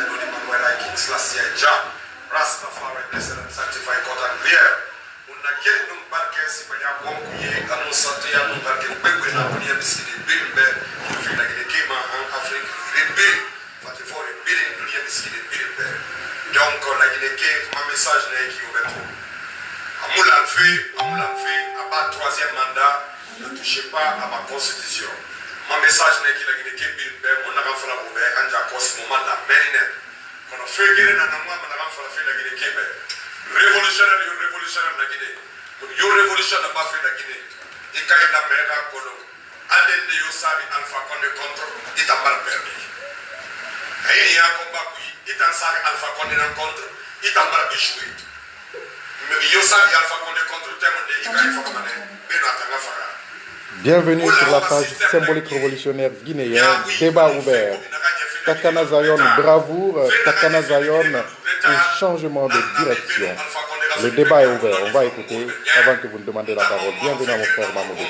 Lord Emmanuel, King Selassie Jah, Rastafari, blessed and sanctified God and clear. Unageni numbarke sipanya wonkuye kanusate ya numbarke bebe na kunia bisidi bimbe kufina gine kema an Afrique bimbe 44 billion dunia bisidi bimbe. Donc la gine ke ma message na qui ouvert. Amoula fait à bas troisième mandat, ne touchez pas à ma constitution. Ma message n'est qu'il a gagné Bimbe, mon avant fait la boube, Anja Kos, moment la Mérine. Quand on fait guérir dans un mois, mon avant fait la Guinée Québec. Révolutionnaire, la Guinée. Yo révolution n'a pas fait la Guinée. Il y a la mer à Kolo. Aden de Yosabi Alpha Condé contre, il t'a mal permis. Et il y a un combat qui, il t'a sari Alpha Condé contre, il t'a mal échoué. Bienvenue sur la page symbolique révolutionnaire guinéenne, débat ouvert. Takana Zion, bravoure, Takana Zion et changement de direction. Le débat est ouvert, on va écouter avant que vous ne demandiez la parole. Bienvenue à mon frère Mamoudou.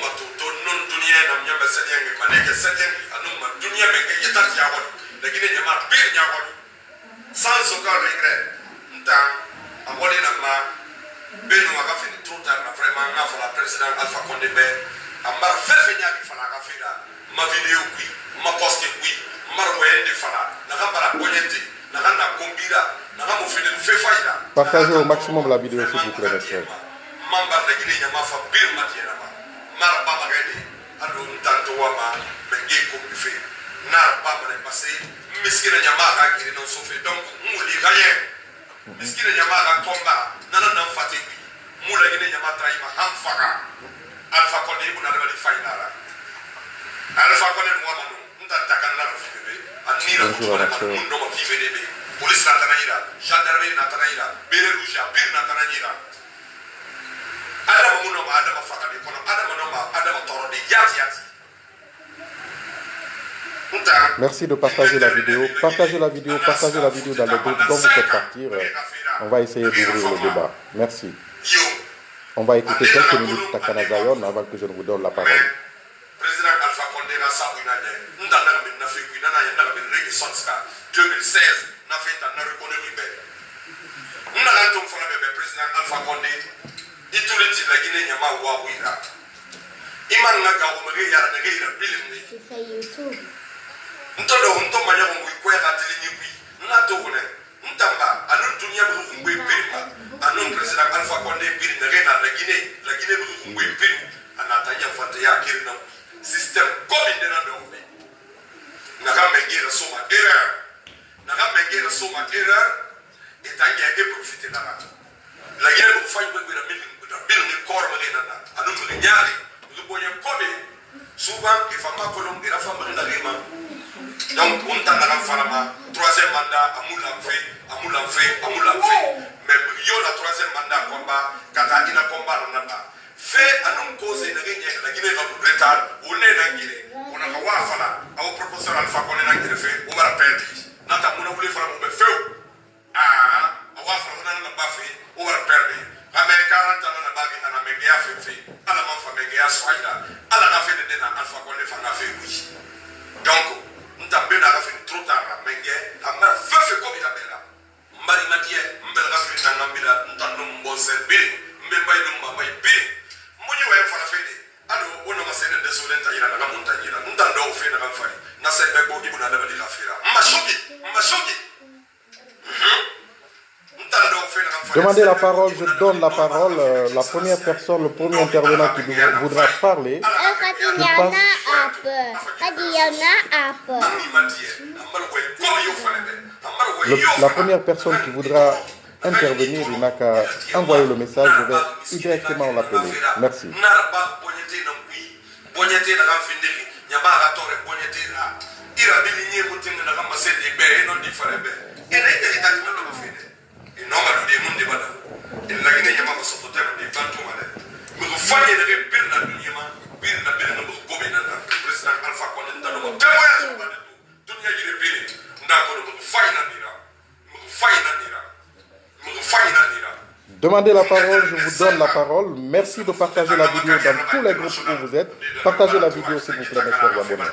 Sans aucun regret, Beno aga fini trop tard na vraiment nga fala président Alpha Condé be ambar fefe nya ki fala ka fida ma vidéo qui ma poste qui mar wende fala na gambara konyete na ganda kombira na gamo fide fe faida. Partagez au maximum la vidéo s'il vous plaît monsieur. Mamba de gine nya ma fa bir matiera ma mar ba ma gade ado ntanto wa ma mengi ko fe na ba ma passé miskina nya ma ka ki no so fe donc nguli gaye miskina nya ma ka tomba nana nan fati mula gine nya ma traima hamfaka Alpha Condé ibuna na bali fainara Alpha Condé mo manu nta takana na fibe anira ko ndo mo fibe debe police na tanayira gendarmerie na tanayira bere rusha bir na tanayira adama muno ma adama faka de kono adama no ma adama toro de yati Merci de partager la vidéo. Partagez la vidéo dans le groupe dont vous faites partir. On va essayer d'ouvrir le débat. Merci. On va écouter quelques minutes Takana Zion avant que je ne vous donne la parole. Président Alpha Condé na sabuna ne ndana min na fiku nana yanda min regi sonska 2016 na feta na reconnu libe. Ndana tum fona bebe président Alpha Condé ituliti la Guinée nyama wa wira. Iman na ga o mege yara de gira bilimni. C'est YouTube. Ntodo nto manya ko ngwe ka tili nyibi. Nato kone ntamba anun dunia bu ngwe birima. Anun président Alpha Condé bir na gena la Guinée bu ngwe bir anatanya fata ya kirna système commune na do be. Na ga mengera soma erreur. Na ga mengera soma erreur etanya e profiter na la. La Guinée bu fay ngwe na bil ni corps ma gena na. Anun bu nyari bu boye kobe. Souvent il faut ma colombe la femme na rema. Donc, on t'a troisième mandat, amoula fait. Mais yo la troisième mandat combat, Katarina combat on n'a pas. Fait à nous causer la Guinée va vous retard, on est dans Guinée. On a un wafala, au professeur Alpha qu'on est dans Guinée fait, on va la perdre. Nata mouna voulait faire un feu. Ah, on va faire un bafé, on va la perdre. Amérique 40 ans na bagi na megea fait. Ala mafa megea soida. Ala na fait de Alpha qu'on est fait oui. Donc ntambe na rafin trop tard menge amara fefe ko bitabela mbari matie mbel rafin na ngambila ntando mbose biri mbemba ilu mbamba biri munyi wa fala fede alo wona masene de solenta ira na monta ira ntando ofe na kamfari na sebe ko ibuna na bali rafira mashoki Demandez la parole, je donne la parole. La première personne, le premier intervenant qui voudra parler. La première personne qui voudra intervenir, il n'a qu'à envoyer le message, je vais directement l'appeler. Merci. Demandez la parole, je vous donne la parole. Merci de partager la vidéo dans tous les groupes où vous êtes. Partagez la vidéo s'il vous plaît, mes chers abonnés.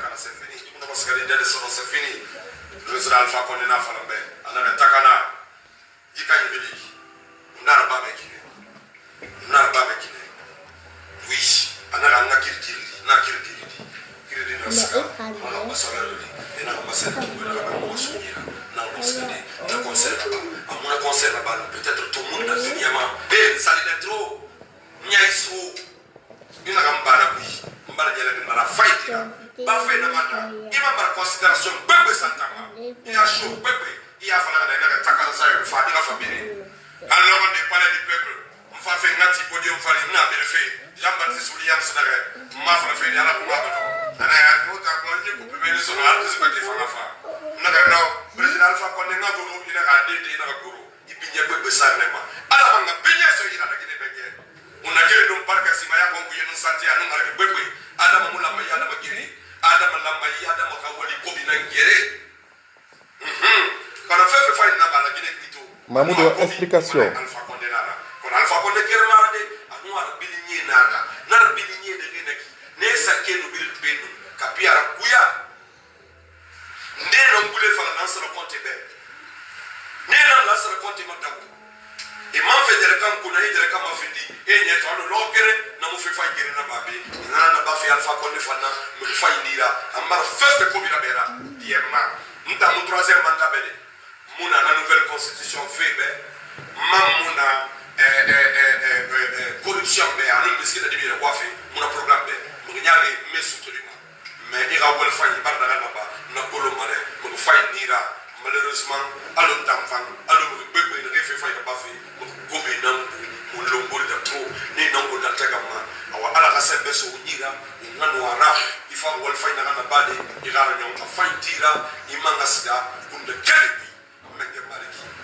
y a fallu que Takana Zayon fasse la famille. Alors, on n'est pas là du peuple. On va faire un petit podium, on va faire un fait. Jean-Baptiste William Sonare, ma frère, il y a la commande. On a un autre accord pour mener son art, c'est pas qu'il faut la faire. On a un président Alpha Condé, il a un dédé, il a un guru. Il peut y avoir ça, vraiment. Alors, on a payé ce qu'il a gagné. On a gagné donc par Kassimaya, on a gagné santé à nous, on a gagné. Adam Moulamaï, Adam Giri, Adam Lamaï, Adam Kawali, Kobina Giri. Quand on fait faire une naba, la Guinée plutôt. Mahmoud, explication. Alpha Condé, quand Alpha Condé Kermade, à nous, à la Biligné Nada, Nada Biligné de Guinée, n'est saké nous bil pénou, Kapia Kouya. Né non voulait faire la lance le compte bête. Né non lance le compte Matakou. Et m'en fait des camps qu'on a eu des camps à faire dit, et n'y a pas de l'ogre, n'a pas fait faire guérir la babé, n'a pas fait Alpha Condé Fana, me le fait nira, à ma first copie la béra, d'hièrement. Nous avons mon troisième mandat belé. Mouna la nouvelle constitution fait, Mamouna corruption, mais à nous, monsieur, de dire, quoi fait, mon programme, mon gagné, mais soutenir. Mais il y a un fan, il parle de là-bas, n'a pas le malin, mon faille nira, malheureusement, à l'autre à l'autre, il ne fait pas fait, mon gouverneur, mon longo de trop, ni non, mon attagama, à la race besso, nira, on a noira, il faut avoir le faille dans la bade, il a un faille tira, il manga sida, on de quel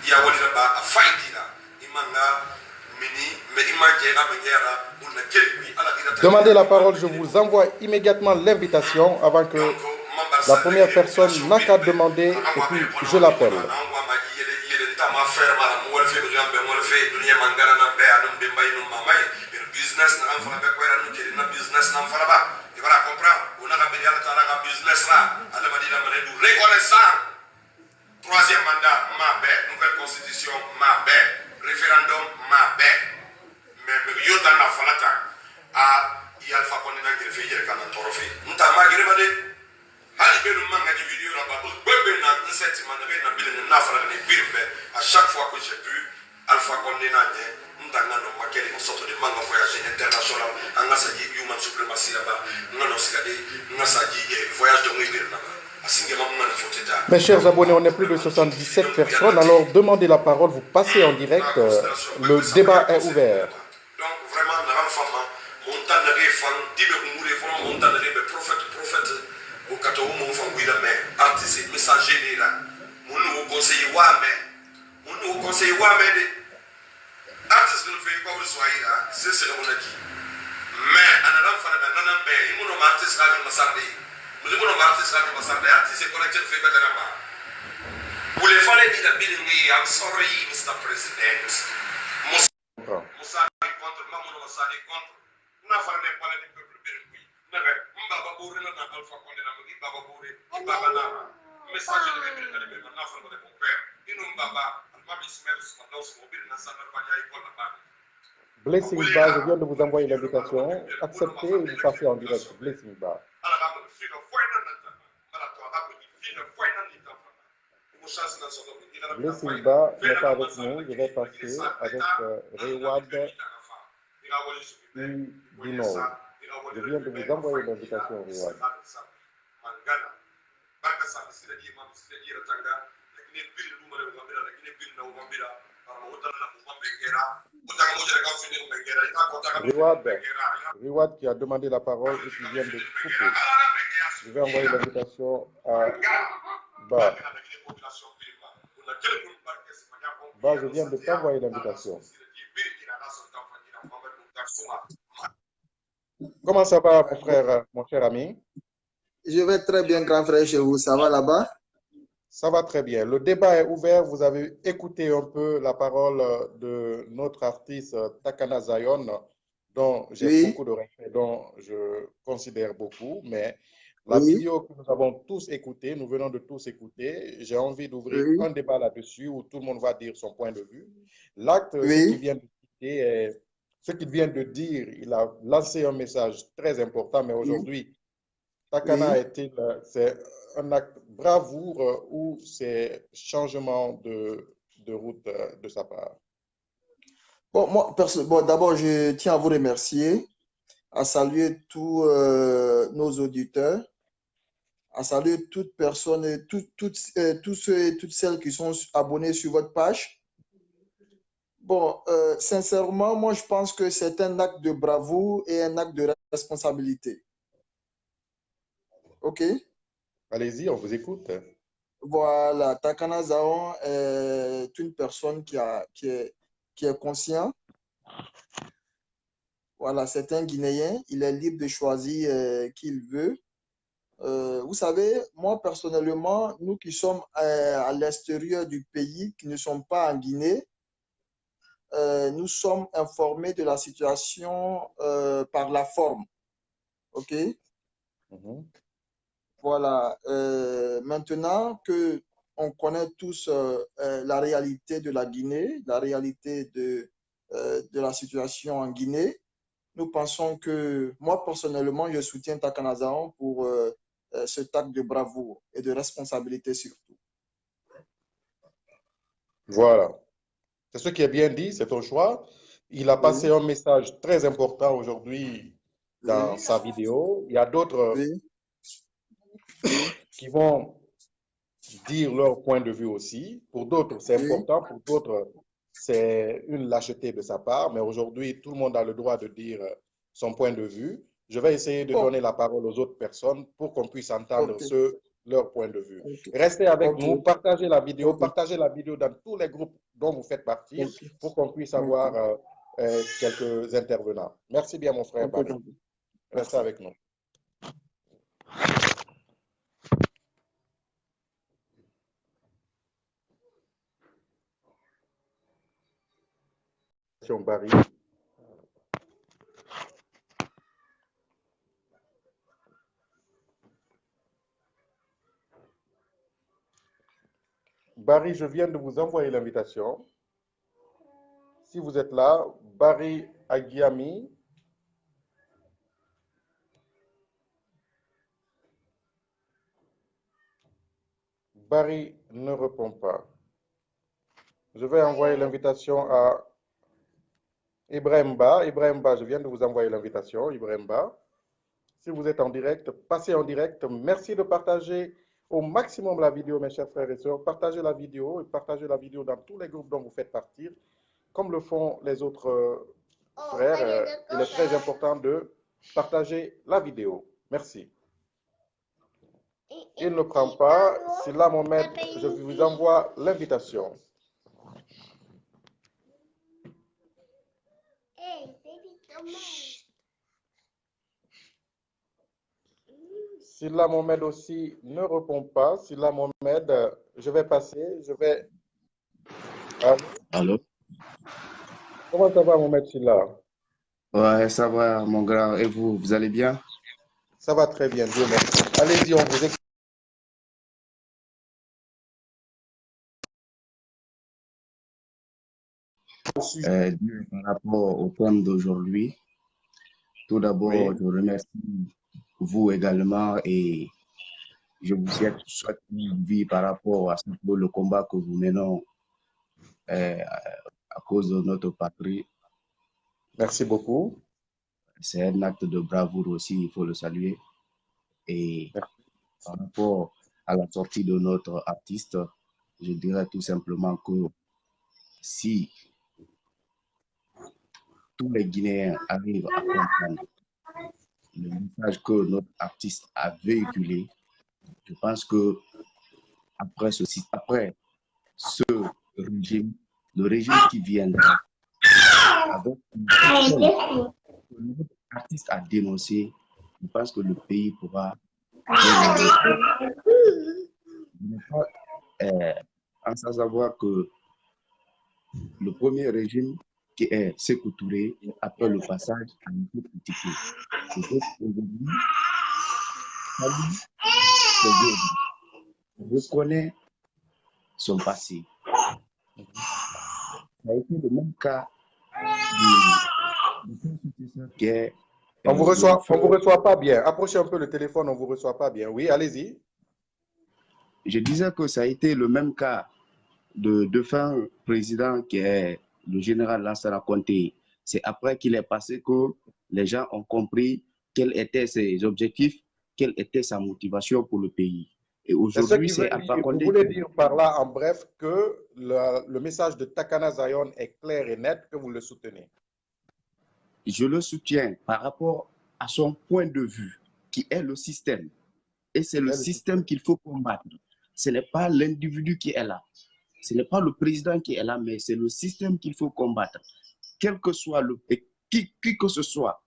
il y a un faille tira, il manga. Demandez la parole, je vous envoie immédiatement l'invitation avant que la première personne n'a qu'à demander et puis je l'appelle. Troisième mandat, ma bête. Nouvelle constitution, ma bête. Référendum, ma bête. Mais yo dans la falata. Il y a Alpha Condé qui fait hier quand on trophée. Nous t'avons magéré madé. Ali ben nous manga des vidéos là-bas. Bébé n'a un sentiment de n'a bien n'a fallu ne birbe. À chaque fois que j'ai pu, Alpha Condé n'a dit. Nous t'avons nos maquettes on sort de manga voyage international. On a ça dit human supremacy là-bas. Nous on s'est dit, nous on s'est dit voyage de Mouibir là-bas. Mes chers abonnés, on est plus de 77 personnes, alors demandez la parole, vous passez en direct, le débat est ouvert. Donc vraiment, dans la femme, mon temps de référendum, mon temps de prophète, au cateau, mon femme, oui, la mère, artiste, messager, là, mon nouveau conseiller, artiste ne fait pas où soit là, c'est ce qu'on a dit. Mais, en allant faire la nana, il m'a artiste là, il m'a sardi. Vous avez un artiste là, il m'a sardi, artiste, connecté, fait pas de la main. Vous les fallait dire la bilingue, I'm sorry, Mr. President. Moussa contre, Mamoudou Moussa contre. Nous n'avons pas parlé du peuple bilingue. Nous avons Baba Bouré, nous avons Alpha Condé, nous avons Baba Bouré, Baba Nara. Message de l'Église, nous avons fait mon père. Nous Baba, Alpha Bismel, nous avons mobile, nous avons pas dit à la Blessing Bar, je viens de vous envoyer l'invitation. Acceptez et vous passez en direct. Blessing Bar. Blessing Bar n'est pas avec nous. Je vais passer avec Rewad du Nord. Je viens de vous envoyer l'invitation, Rewad. Rewad qui a demandé la parole et qui vient de couper. Je vais envoyer l'invitation à Ba. Ba, je viens de t'envoyer l'invitation. Comment ça va, mon frère, mon cher ami? Je vais très bien, grand frère, chez vous. Ça va là-bas? Ça va très bien. Le débat est ouvert. Vous avez écouté un peu la parole de notre artiste Takana Zayon, dont j'ai beaucoup de respect, dont je considère beaucoup. Mais la vidéo que nous avons tous écoutée, nous venons de tous écouter, j'ai envie d'ouvrir un débat là-dessus où tout le monde va dire son point de vue. L'acte qu'il vient de citer, ce qu'il vient de dire, il a lancé un message très important, mais aujourd'hui, Takana c'est un acte bravoure ou c'est changement de route de sa part? Bon, moi, d'abord, je tiens à vous remercier, à saluer tous nos auditeurs, à saluer toute personne et tous ceux et toutes celles qui sont abonnés sur votre page. Bon, sincèrement, moi, je pense que c'est un acte de bravoure et un acte de responsabilité. OK? Allez-y, on vous écoute. Voilà, Takana Zaon est une personne qui est conscient. Voilà, c'est un Guinéen. Il est libre de choisir qui il veut. Vous savez, moi, personnellement, nous qui sommes à l'extérieur du pays, qui ne sommes pas en Guinée, nous sommes informés de la situation par la forme. OK? Mhm. Voilà. Maintenant que on connaît tous la réalité de la Guinée, la réalité de la situation en Guinée, nous pensons que, moi personnellement, je soutiens Takana Zaon pour cet acte de bravoure et de responsabilité surtout. Voilà. C'est ce qui est bien dit, c'est ton choix. Il a passé Oui, un message très important aujourd'hui oui, dans sa vidéo. Il y a d'autres oui, oui, qui vont dire leur point de vue aussi. Pour d'autres, c'est oui. important. Pour d'autres, c'est une lâcheté de sa part. Mais aujourd'hui, tout le monde a le droit de dire son point de vue. Je vais essayer de Bon, donner la parole aux autres personnes pour qu'on puisse entendre ok, leur point de vue. ok, Restez avec ok, nous, ok, partagez la vidéo dans tous les groupes dont vous faites partie ok, pour qu'on puisse ok, avoir quelques intervenants. Merci bien, mon frère ok, Barry. donc, Restez merci. avec nous. Barry. Barry, je viens de vous envoyer l'invitation. Si vous êtes là, Barry Aguiami. Barry ne répond pas. Je vais envoyer l'invitation à Ibrahim Ba. Ibrahim Ba, je viens de vous envoyer l'invitation. Ibrahim Ba, si vous êtes en direct, passez en direct. Merci de partager au maximum la vidéo, mes chers frères et sœurs. Partagez la vidéo et partagez la vidéo dans tous les groupes dont vous faites partie, comme le font les autres frères. Il est très important de partager la vidéo. Merci. Il ne prend pas. Silla Mohamed, je vous envoie l'invitation. Silla Mohamed aussi ne répond pas. Silla Mohamed, je vais passer. Allô? Comment ça va, Mohamed Silla? Ouais, ça va, mon grand. Et vous, vous allez bien? Ça va très bien, Dieu merci. Allez-y, on vous écoute. Par rapport au thème d'aujourd'hui, tout d'abord, Oui, je remercie vous également et je vous souhaite une vie par rapport à le combat que vous menons euh, à cause de notre patrie. merci beaucoup. C'est un acte de bravoure aussi, il faut le saluer. Et par rapport à la sortie de notre artiste, je dirais tout simplement que si tous les Guinéens arrivent à comprendre le message que notre artiste a véhiculé, je pense que après ce régime, le régime qui viendra, avec ce que notre artiste a dénoncé, je pense que le pays pourra évoluer. Je n'ai pas sans savoir que le premier régime qui est Sékou Touré, après le passage, a été critiqué. Peut-être aujourd'hui, on reconnaît son passé. Ça a été le même cas de son successeur qui est On vous le vous reçoit pas bien. Approchez un peu le téléphone, on vous reçoit pas bien. Oui, allez-y. Je disais que ça a été le même cas de fin président qui est le général Lansana Conté. C'est après qu'il est passé que les gens ont compris quels étaient ses objectifs quelle était sa motivation pour le pays. Et C'est ce aujourd'hui, qui veut c'est Alpha dire, vous Condé voulez qui... dire par là, en bref, que le message de Takana Zion est clair et net, que vous le soutenez. Je le soutiens par rapport à son point de vue, qui est le système. Et c'est le système qu'il faut combattre. Ce n'est pas l'individu qui est là. Ce n'est pas le président qui est là, mais c'est le système qu'il faut combattre. Quel que soit qui que ce soit,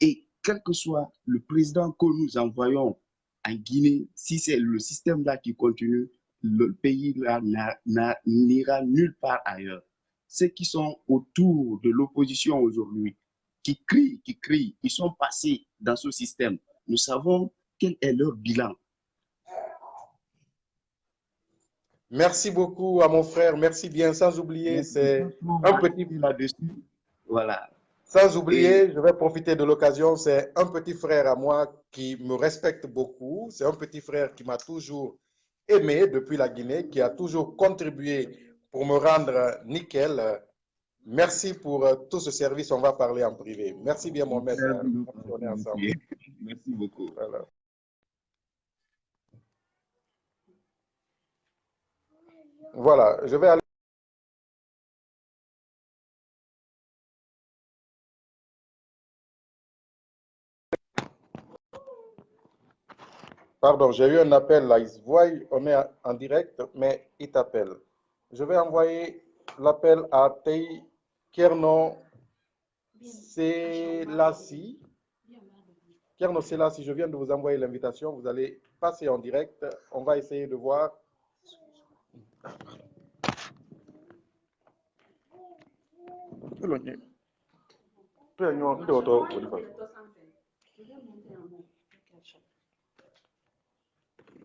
et quel que soit le président que nous envoyons en Guinée, si c'est le système-là qui continue, le pays n'ira nulle part ailleurs. Ceux qui sont autour de l'opposition aujourd'hui, qui crient, ils sont passés dans ce système. Nous savons quel est leur bilan. Merci beaucoup à mon frère, merci bien. Sans oublier, c'est un petit... là-dessus. Voilà. Sans oublier, je vais profiter de l'occasion, c'est un petit frère à moi qui me respecte beaucoup. C'est un petit frère qui m'a toujours aimé depuis la Guinée, qui a toujours contribué pour me rendre nickel. Merci pour tout ce service, on va parler en privé. Merci bien, Mohamed. On est ensemble. Merci beaucoup. Voilà. Voilà, je vais aller. Pardon, j'ai eu un appel là. Ils se voient, on est en direct, mais ils t'appellent. Je vais envoyer l'appel à Tei Kerno Selassie. Kerno Selassie, je viens de vous envoyer l'invitation. Vous allez passer en direct. On va essayer de voir.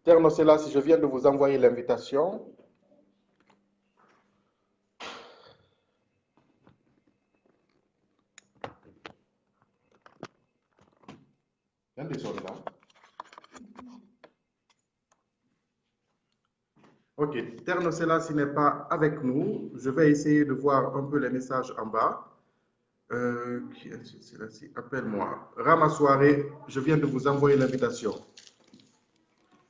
Kerno Selassie, je viens de vous envoyer l'invitation. Ok, Terno Selassie n'est pas avec nous. Je vais essayer de voir un peu les messages en bas. Qui est Selassie? Appelle-moi. Rama Soirée, je viens de vous envoyer l'invitation.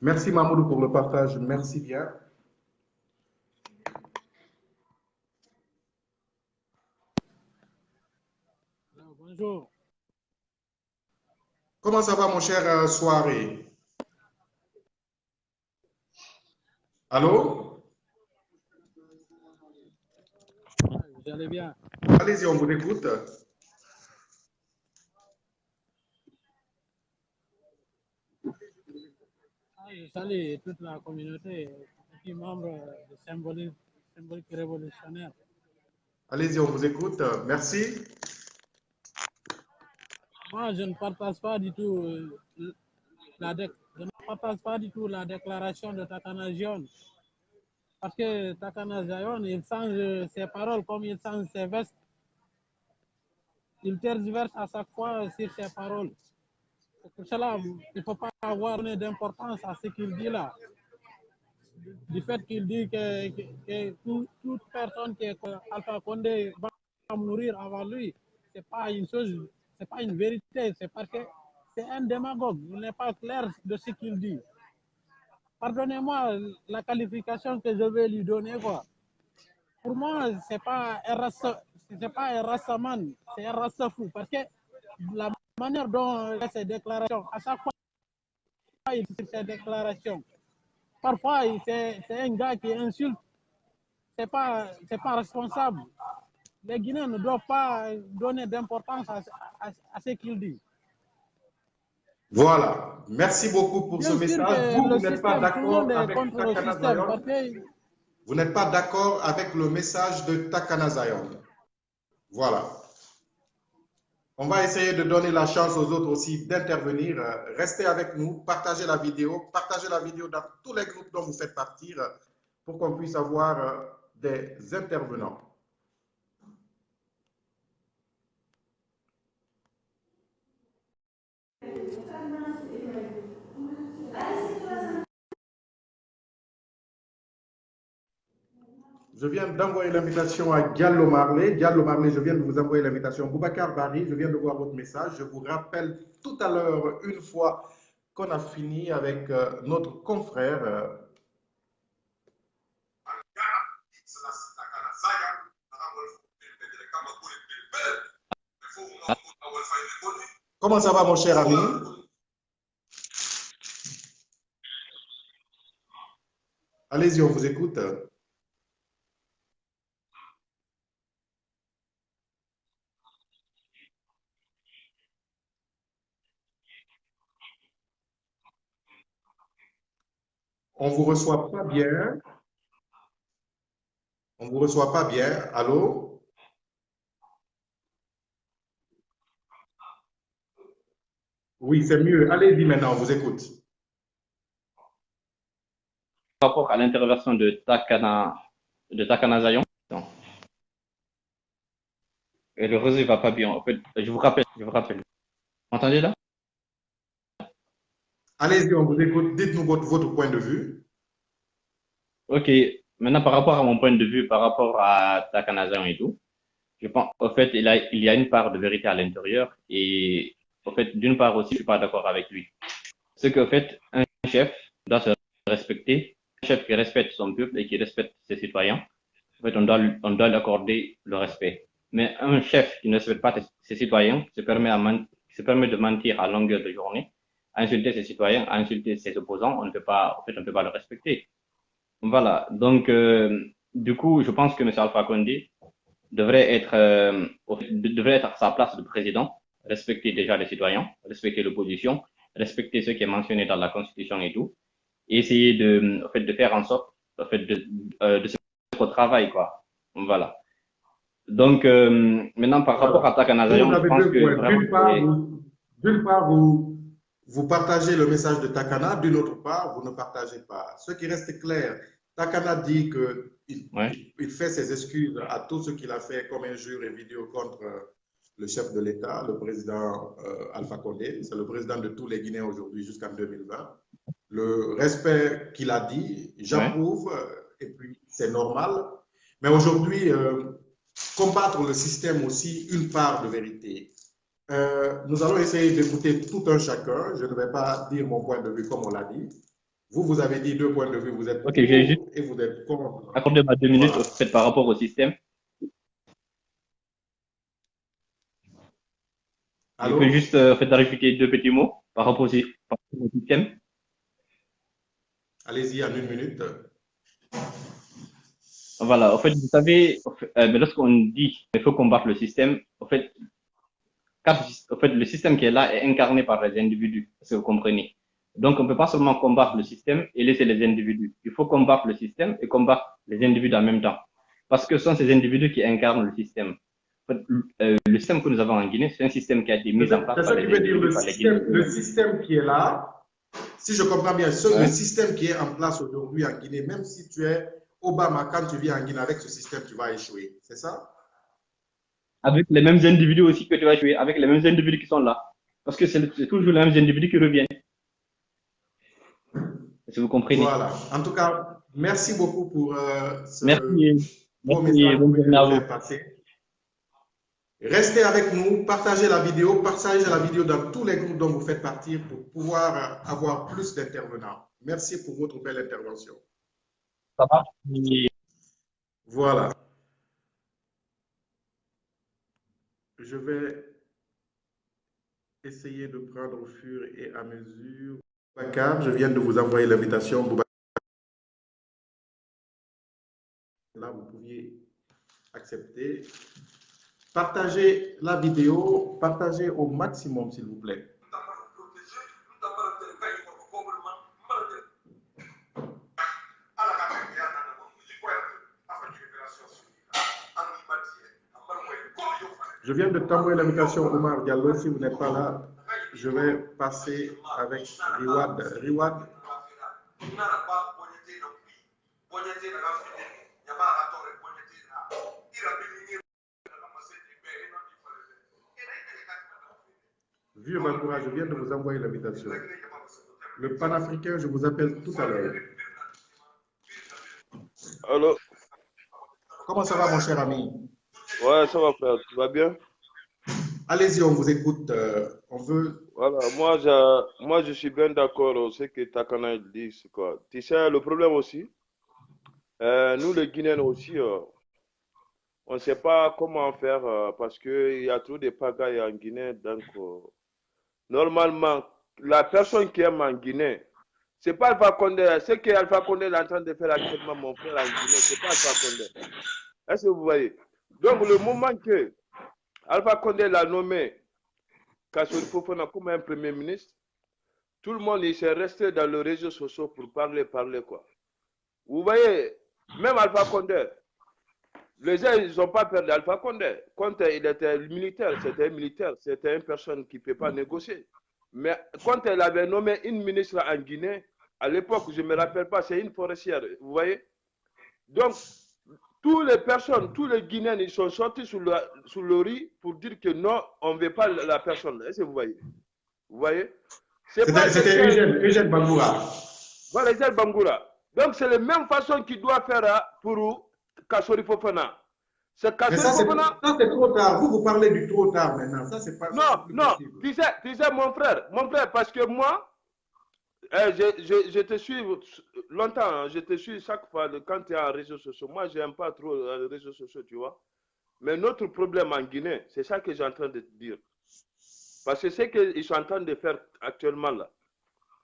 Merci Mamoudou pour le partage. Merci bien. Bonjour. Comment ça va mon cher Soirée? Allô? Vous allez bien? Allez-y, on vous écoute. Je salue toute la communauté, les membres de Symbolique Révolutionnaire. Allez-y, on vous écoute. Merci. Moi, je ne partage pas du tout la déclaration de Takana Zion. Parce que Takana Zion, il change ses paroles comme il change ses vestes. Il tergiverse à chaque fois sur ses paroles. Pour cela, il ne faut pas avoir d'importance à ce qu'il dit là. Du fait qu'il dit que toute personne qui est Alpha Condé va mourir avant lui, ce n'est pas une chose, c'est pas une vérité, c'est parce que c'est un démagogue, il n'est pas clair de ce qu'il dit. Pardonnez-moi la qualification que je vais lui donner, quoi. Pour moi, ce n'est pas un rastaman, c'est un rastafou, parce que la manière dont il fait ses déclarations, à chaque fois, il fait ses déclarations. Parfois, c'est un gars qui insulte. C'est pas responsable. Les Guinéens ne doivent pas donner d'importance à ce qu'il dit. Voilà. Merci beaucoup pour ce message. Vous n'êtes pas d'accord avec Takana Zion. Vous n'êtes pas d'accord avec le message de Takana Zion. Voilà. On va essayer de donner la chance aux autres aussi d'intervenir. Restez avec nous, partagez la vidéo dans tous les groupes dont vous faites partie pour qu'on puisse avoir des intervenants. Je viens d'envoyer l'invitation à Diallo Marley. Diallo Marley, je viens de vous envoyer l'invitation. Boubacar Bari, je viens de voir votre message. Je vous rappelle tout à l'heure, une fois, qu'on a fini avec notre confrère Comment ça va, mon cher ami? Allez-y, on vous écoute. On vous reçoit pas bien. On vous reçoit pas bien. Allô? Oui, c'est mieux. Allez-y maintenant, on vous écoute. Par rapport à l'intervention de Takana Zion, et le réseau ne va pas bien. En fait, je vous rappelle. Vous m'entendez là? Allez-y, on vous écoute. Dites-nous votre point de vue. Ok. Maintenant, par rapport à mon point de vue, par rapport à Takana Zion et tout, je pense, en fait, il y a une part de vérité à l'intérieur et, en fait, d'une part aussi, je suis pas d'accord avec lui. C'est qu'en fait, un chef doit se respecter, un chef qui respecte son peuple et qui respecte ses citoyens. En fait, on doit lui accorder le respect. Mais un chef qui ne respecte pas ses citoyens se permet de mentir à longueur de journée, à insulter ses citoyens, à insulter ses opposants. On ne peut pas, en fait, on ne peut pas le respecter. Voilà. Donc, du coup, je pense que M. Alpha Condé devrait être à sa place de président, respecter déjà les citoyens, respecter l'opposition, respecter ce qui est mentionné dans la Constitution et tout, et essayer en fait, de faire en sorte, en fait, de se mettre au travail, quoi. Voilà. Donc, maintenant, par rapport à Takana Zion, je pense que vraiment, D'une part, vous partagez le message de Takana, d'une autre part, vous ne partagez pas. Ce qui reste clair, Takana dit qu'il ouais. il fait ses excuses à tout ce qu'il a fait comme injure et vidéo contre le chef de l'État, le président Alpha Condé. C'est le président de tous les Guinéens aujourd'hui jusqu'en 2020. Le respect qu'il a dit, j'approuve, et puis c'est normal. Mais aujourd'hui, combattre le système aussi, une part de vérité. Nous allons essayer d'écouter tout un chacun. Je ne vais pas dire mon point de vue comme on l'a dit. Vous avez dit deux points de vue. Vous êtes ok, j'ai juste et vous êtes contre. accordé ma 2 minutes Voilà. en fait, par rapport au système. Je peux juste en fait, rajouter 2 petits mots par rapport au système. Allez-y, en 1 minute. Voilà, en fait, vous savez, lorsqu'on dit qu'il faut combattre le système, en fait, le système qui est là est incarné par les individus, si vous comprenez. Donc, on ne peut pas seulement combattre le système et laisser les individus. Il faut combattre le système et combattre les individus en même temps. Parce que ce sont ces individus qui incarnent le système. En fait, le système que nous avons en Guinée, c'est un système qui a été mis en place par les individus, par les Guinéens. Le système qui est là, si je comprends bien, le système qui est en place aujourd'hui en Guinée, même si tu es Obama, quand tu viens en Guinée avec ce système, tu vas échouer. C'est ça? Avec les mêmes individus aussi que tu vas jouer, avec les mêmes individus qui sont là. Parce que c'est toujours les mêmes individus qui reviennent. Si vous comprenez. Voilà. En tout cas, merci beaucoup pour ce beau message que vous journée à vous. avez passé. Restez avec nous, partagez la vidéo dans tous les groupes dont vous faites partie pour pouvoir avoir plus d'intervenants. Merci pour votre belle intervention. Ça marche. Voilà. Je vais essayer de prendre au fur et à mesure. Boubacar, je viens de vous envoyer l'invitation. Là, vous pouviez accepter. Partagez la vidéo, partagez au maximum, s'il vous plaît. Je viens de t'envoyer l'invitation, Omar Diallo. Si vous n'êtes pas là, je vais passer avec Riwad. Riwad. Vieux Bakoura, je viens de vous envoyer l'invitation. Le panafricain, je vous appelle tout à l'heure. Allô? Comment ça va, mon cher ami? Ouais, ça va, frère. Tu vas bien? Allez-y, on vous écoute. On veut... Voilà, moi, je suis bien d'accord avec ce que Takana il dit. C'est quoi? Tu sais, le problème aussi, nous les Guinéens aussi, on ne sait pas comment faire parce qu'il y a trop de pagailles en Guinée. Donc, normalement, la personne qui aime en Guinée, c'est pas Alpha Condé. Ce que Alpha Condé est en train de faire actuellement, mon frère en Guinée, c'est pas Alpha Condé. Est-ce que vous voyez? Donc, le moment que Alpha Condé l'a nommé Kassori Fofana comme un premier ministre, tout le monde il s'est resté dans les réseaux sociaux pour parler quoi. Vous voyez, même Alpha Condé, les gens ils n'ont pas perdu Alpha Condé. Quand il était militaire, c'était une personne qui ne peut pas négocier. Mais quand elle avait nommé une ministre en Guinée, à l'époque, je ne me rappelle pas, c'est une forestière, vous voyez. Donc, toutes les personnes, tous les Guinéens, ils sont sortis sur le riz pour dire que non, on ne veut pas la personne. Est-ce que vous voyez? Vous voyez? C'était Eugène Bangoura. Voilà, Eugène Bangoura. Donc, c'est la même façon qu'il doit faire pour Kassori Fofana. Mais ça, c'est trop tard. Vous parlez du trop tard maintenant. Ça, c'est pas. Non. Tu sais, mon frère, parce que moi, je te suis longtemps. Je te suis chaque fois quand tu es en réseaux sociaux. Moi, je n'aime pas trop les réseaux sociaux, tu vois. Mais notre problème en Guinée, c'est ça que j'ai en train de dire. Parce que ce qu'ils sont en train de faire actuellement là,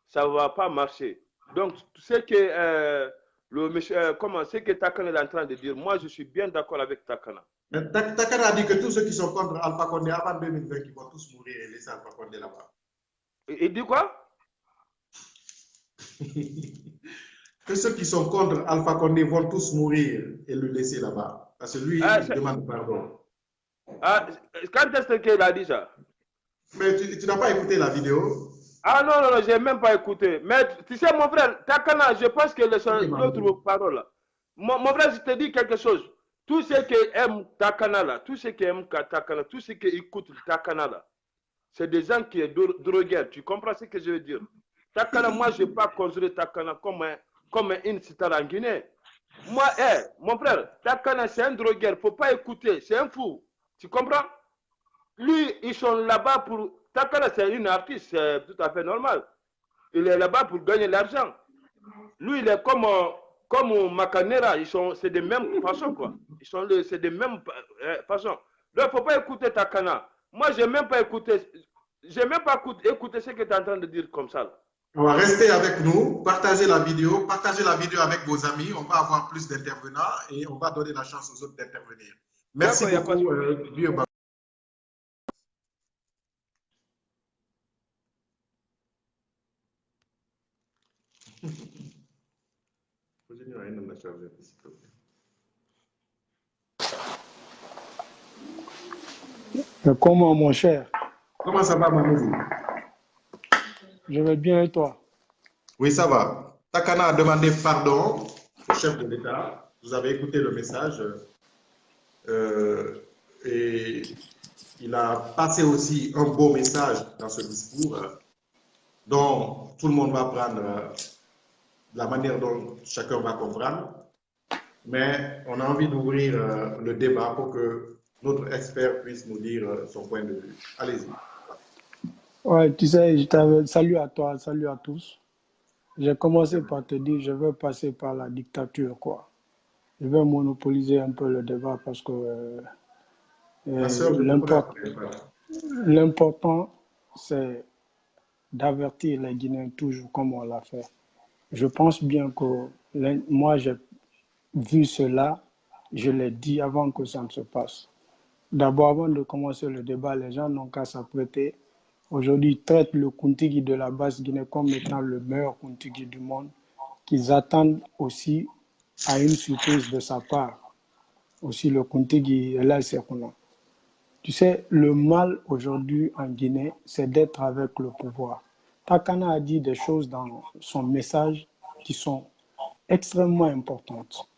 ça ne va pas marcher. Donc, ce que ce que Takana est en train de dire, moi je suis bien d'accord avec Takana. Mais Takana a dit que tous ceux qui sont contre Alpha Condé avant 2020, qui vont tous mourir et laisser Alpha Condé là-bas. Il dit quoi? Que ceux qui sont contre Alpha Condé vont tous mourir et le laisser là-bas. Parce que lui, il demande pardon. Quand est-ce qu'il a dit ça? Mais tu n'as pas écouté la vidéo? Ah non, je n'ai même pas écouté. Mais tu sais, mon frère, Takana, je pense que l'autre parole là. Mon frère, je te dis quelque chose. Tous ceux qui aiment Takana là, tous ceux qui aiment Takana, tous ceux qui écoutent Takana là, c'est des gens qui sont drogués. Tu comprends ce que je veux dire? Takana, moi, je ne vais pas considérer Takana comme une star en Guinée. Moi, mon frère, Takana, c'est un drogué. Il ne faut pas écouter. C'est un fou. Tu comprends? Lui, ils sont là-bas pour... Takana, c'est une artiste, c'est tout à fait normal. Il est là-bas pour gagner l'argent. Lui, il est comme Macanera, c'est des mêmes façons, quoi. C'est des mêmes façons. Donc, il ne faut pas écouter Takana. Moi, je n'ai même pas écouté ce que tu es en train de dire comme ça. Là. On va rester avec nous, partagez la vidéo avec vos amis. On va avoir plus d'intervenants et on va donner la chance aux autres d'intervenir. Merci beaucoup, Vieux. Comment, mon cher? Comment ça va, Mamoudou? Je vais bien et toi? Oui, ça va. Takana a demandé pardon au chef de l'État. Vous avez écouté le message. Et il a passé aussi un beau message dans ce discours dont tout le monde va prendre la manière dont chacun va comprendre. Mais on a envie d'ouvrir le débat pour que notre expert puisse nous dire son point de vue. Allez-y. Ouais, tu sais, salut à toi, salut à tous. J'ai commencé par te dire, je veux passer par la dictature, quoi. Je vais monopoliser un peu le débat parce que l'important, c'est d'avertir les Guinéens toujours comme on l'a fait. Je pense bien que moi, j'ai vu cela, je l'ai dit avant que ça ne se passe. D'abord, avant de commencer le débat, les gens n'ont qu'à s'apprêter. Aujourd'hui, ils traitent le Kuntigi de la Basse-Guinée comme étant le meilleur Kuntigi du monde, qu'ils attendent aussi à une surprise de sa part. Aussi, le Kuntigi est là, c'est qu'on a. Tu sais, le mal aujourd'hui en Guinée, c'est d'être avec le pouvoir. Takana a dit des choses dans son message qui sont extrêmement importantes.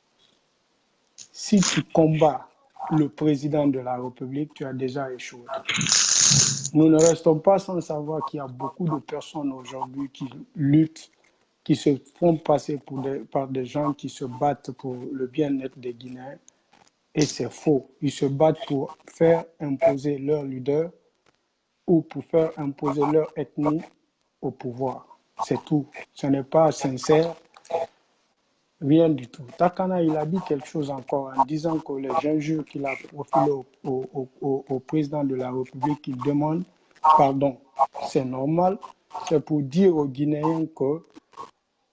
Si tu combats le président de la République, tu as déjà échoué. Nous ne restons pas sans savoir qu'il y a beaucoup de personnes aujourd'hui qui luttent, qui se font passer par des gens qui se battent pour le bien-être des Guinéens. Et c'est faux. Ils se battent pour faire imposer leur leader ou pour faire imposer leur ethnie au pouvoir. C'est tout. Ce n'est pas sincère, rien du tout. Takana, il a dit quelque chose encore en disant que les injures qu'il a profilées au président de la République, il demande pardon. C'est normal. C'est pour dire aux Guinéens que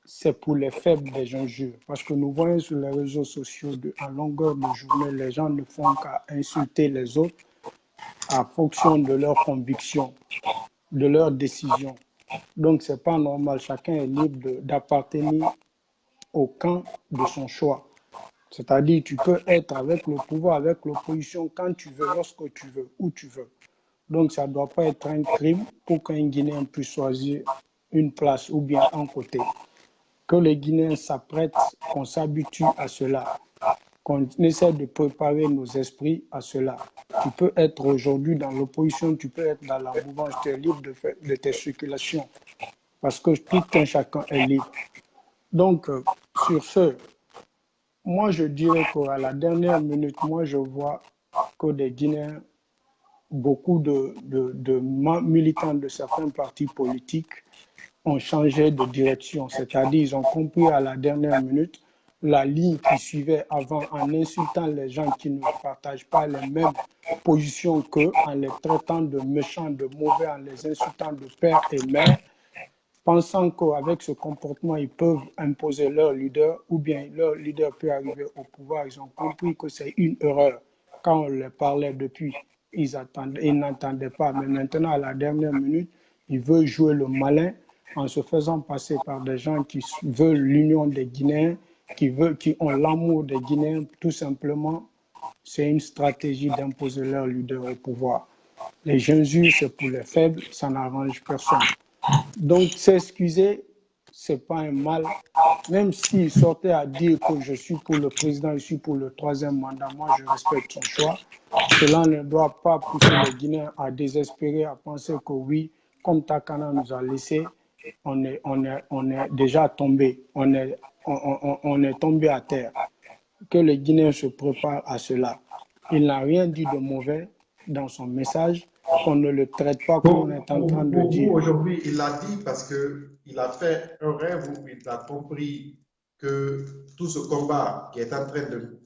c'est pour les faibles des injures. Parce que nous voyons sur les réseaux sociaux, en longueur de journée, les gens ne font qu'à insulter les autres en fonction de leurs convictions, de leurs décisions. Donc, ce n'est pas normal. Chacun est libre d'appartenir au camp de son choix. C'est-à-dire, tu peux être avec le pouvoir, avec l'opposition, quand tu veux, lorsque tu veux, où tu veux. Donc, ça ne doit pas être un crime pour qu'un Guinéen puisse choisir une place ou bien un côté. Que les Guinéens s'apprêtent, qu'on s'habitue à cela, qu'on essaie de préparer nos esprits à cela. Tu peux être aujourd'hui dans l'opposition, tu peux être dans la mouvance, tu es libre de tes circulations, parce que tout un chacun est libre. Donc, sur ce, moi je dirais qu'à la dernière minute, moi je vois que des Guinéens, beaucoup de militants de certains partis politiques ont changé de direction, c'est-à-dire ils ont compris à la dernière minute la ligne qui suivait avant en insultant les gens qui ne partagent pas les mêmes positions qu'eux, en les traitant de méchants, de mauvais, en les insultant de père et mère, pensant qu'avec ce comportement, ils peuvent imposer leur leader ou bien leur leader peut arriver au pouvoir. Ils ont compris que c'est une erreur. Quand on les parlait depuis, ils n'entendaient pas. Mais maintenant, à la dernière minute, ils veulent jouer le malin en se faisant passer par des gens qui veulent l'union des Guinéens, qui ont l'amour des Guinéens. Tout simplement, c'est une stratégie d'imposer leur leader au pouvoir. Les injures, c'est pour les faibles, ça n'arrange personne. Donc, s'excuser, ce n'est pas un mal. Même s'il sortait à dire que je suis pour le président, je suis pour le troisième mandat, moi, je respecte son choix. Cela ne doit pas pousser les Guinéens à désespérer, à penser que oui, comme Takana nous a laissé, on est déjà tombé, on est tombé à terre. Que les Guinéens se préparent à cela. Il n'a rien dit de mauvais dans son message, qu'on ne le traite pas comme on est en train de dire. Aujourd'hui, il l'a dit parce qu'il a fait un rêve où il a compris que tout ce combat qui est en train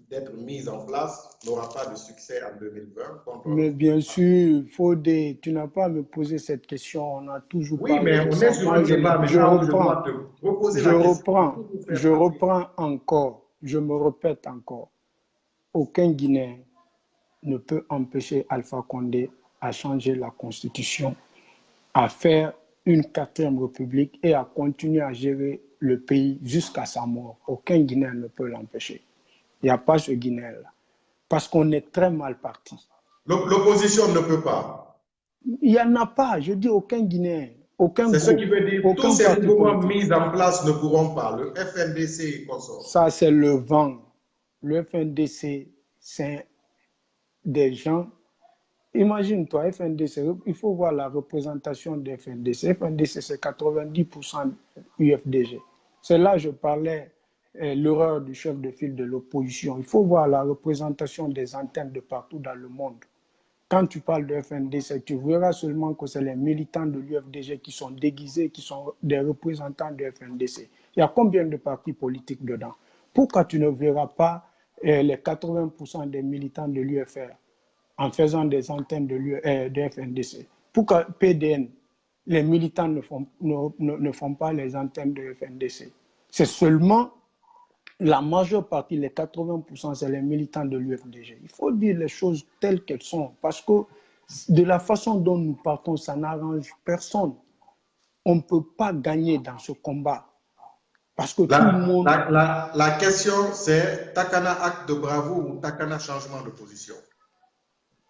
d'être mis en place n'aura pas de succès en 2020. Mais bien sûr, Fodé, tu n'as pas à me poser cette question. On a toujours oui, mais on est sur un débat maintenant où je dois te reposer la question. Je reprends encore, je me répète encore. Aucun Guinéen ne peut empêcher Alpha Condé à changer la constitution, à faire une 4e république et à continuer à gérer le pays jusqu'à sa mort. Aucun Guinéen ne peut l'empêcher. Il n'y a pas ce Guinéen-là. Parce qu'on est très mal parti. L'opposition ne peut pas. Il n'y en a pas. Je dis aucun Guinéen. Aucun c'est groupe, ce qui veut dire que tous ces mouvements mis en place ne pourront pas. Le FNDC et consort. Ça, c'est le vent. Le FNDC, c'est des gens. Imagine-toi, FNDC, il faut voir la représentation des FNDC. FNDC, c'est 90% UFDG. C'est là que je parlais l'erreur du chef de file de l'opposition. Il faut voir la représentation des antennes de partout dans le monde. Quand tu parles de FNDC, tu verras seulement que c'est les militants de l'UFDG qui sont déguisés, qui sont des représentants de FNDC. Il y a combien de partis politiques dedans? Pourquoi tu ne verras pas les 80% des militants de l'UFR en faisant des antennes de FNDC? Pourquoi PDN, les militants ne font pas les antennes de FNDC? C'est seulement la majeure partie, les 80%, c'est les militants de l'UFDG. Il faut dire les choses telles qu'elles sont, parce que de la façon dont nous partons, ça n'arrange personne. On ne peut pas gagner dans ce combat. Parce que tout le monde... La question, c'est Takana acte de bravoure ou Takana changement de position?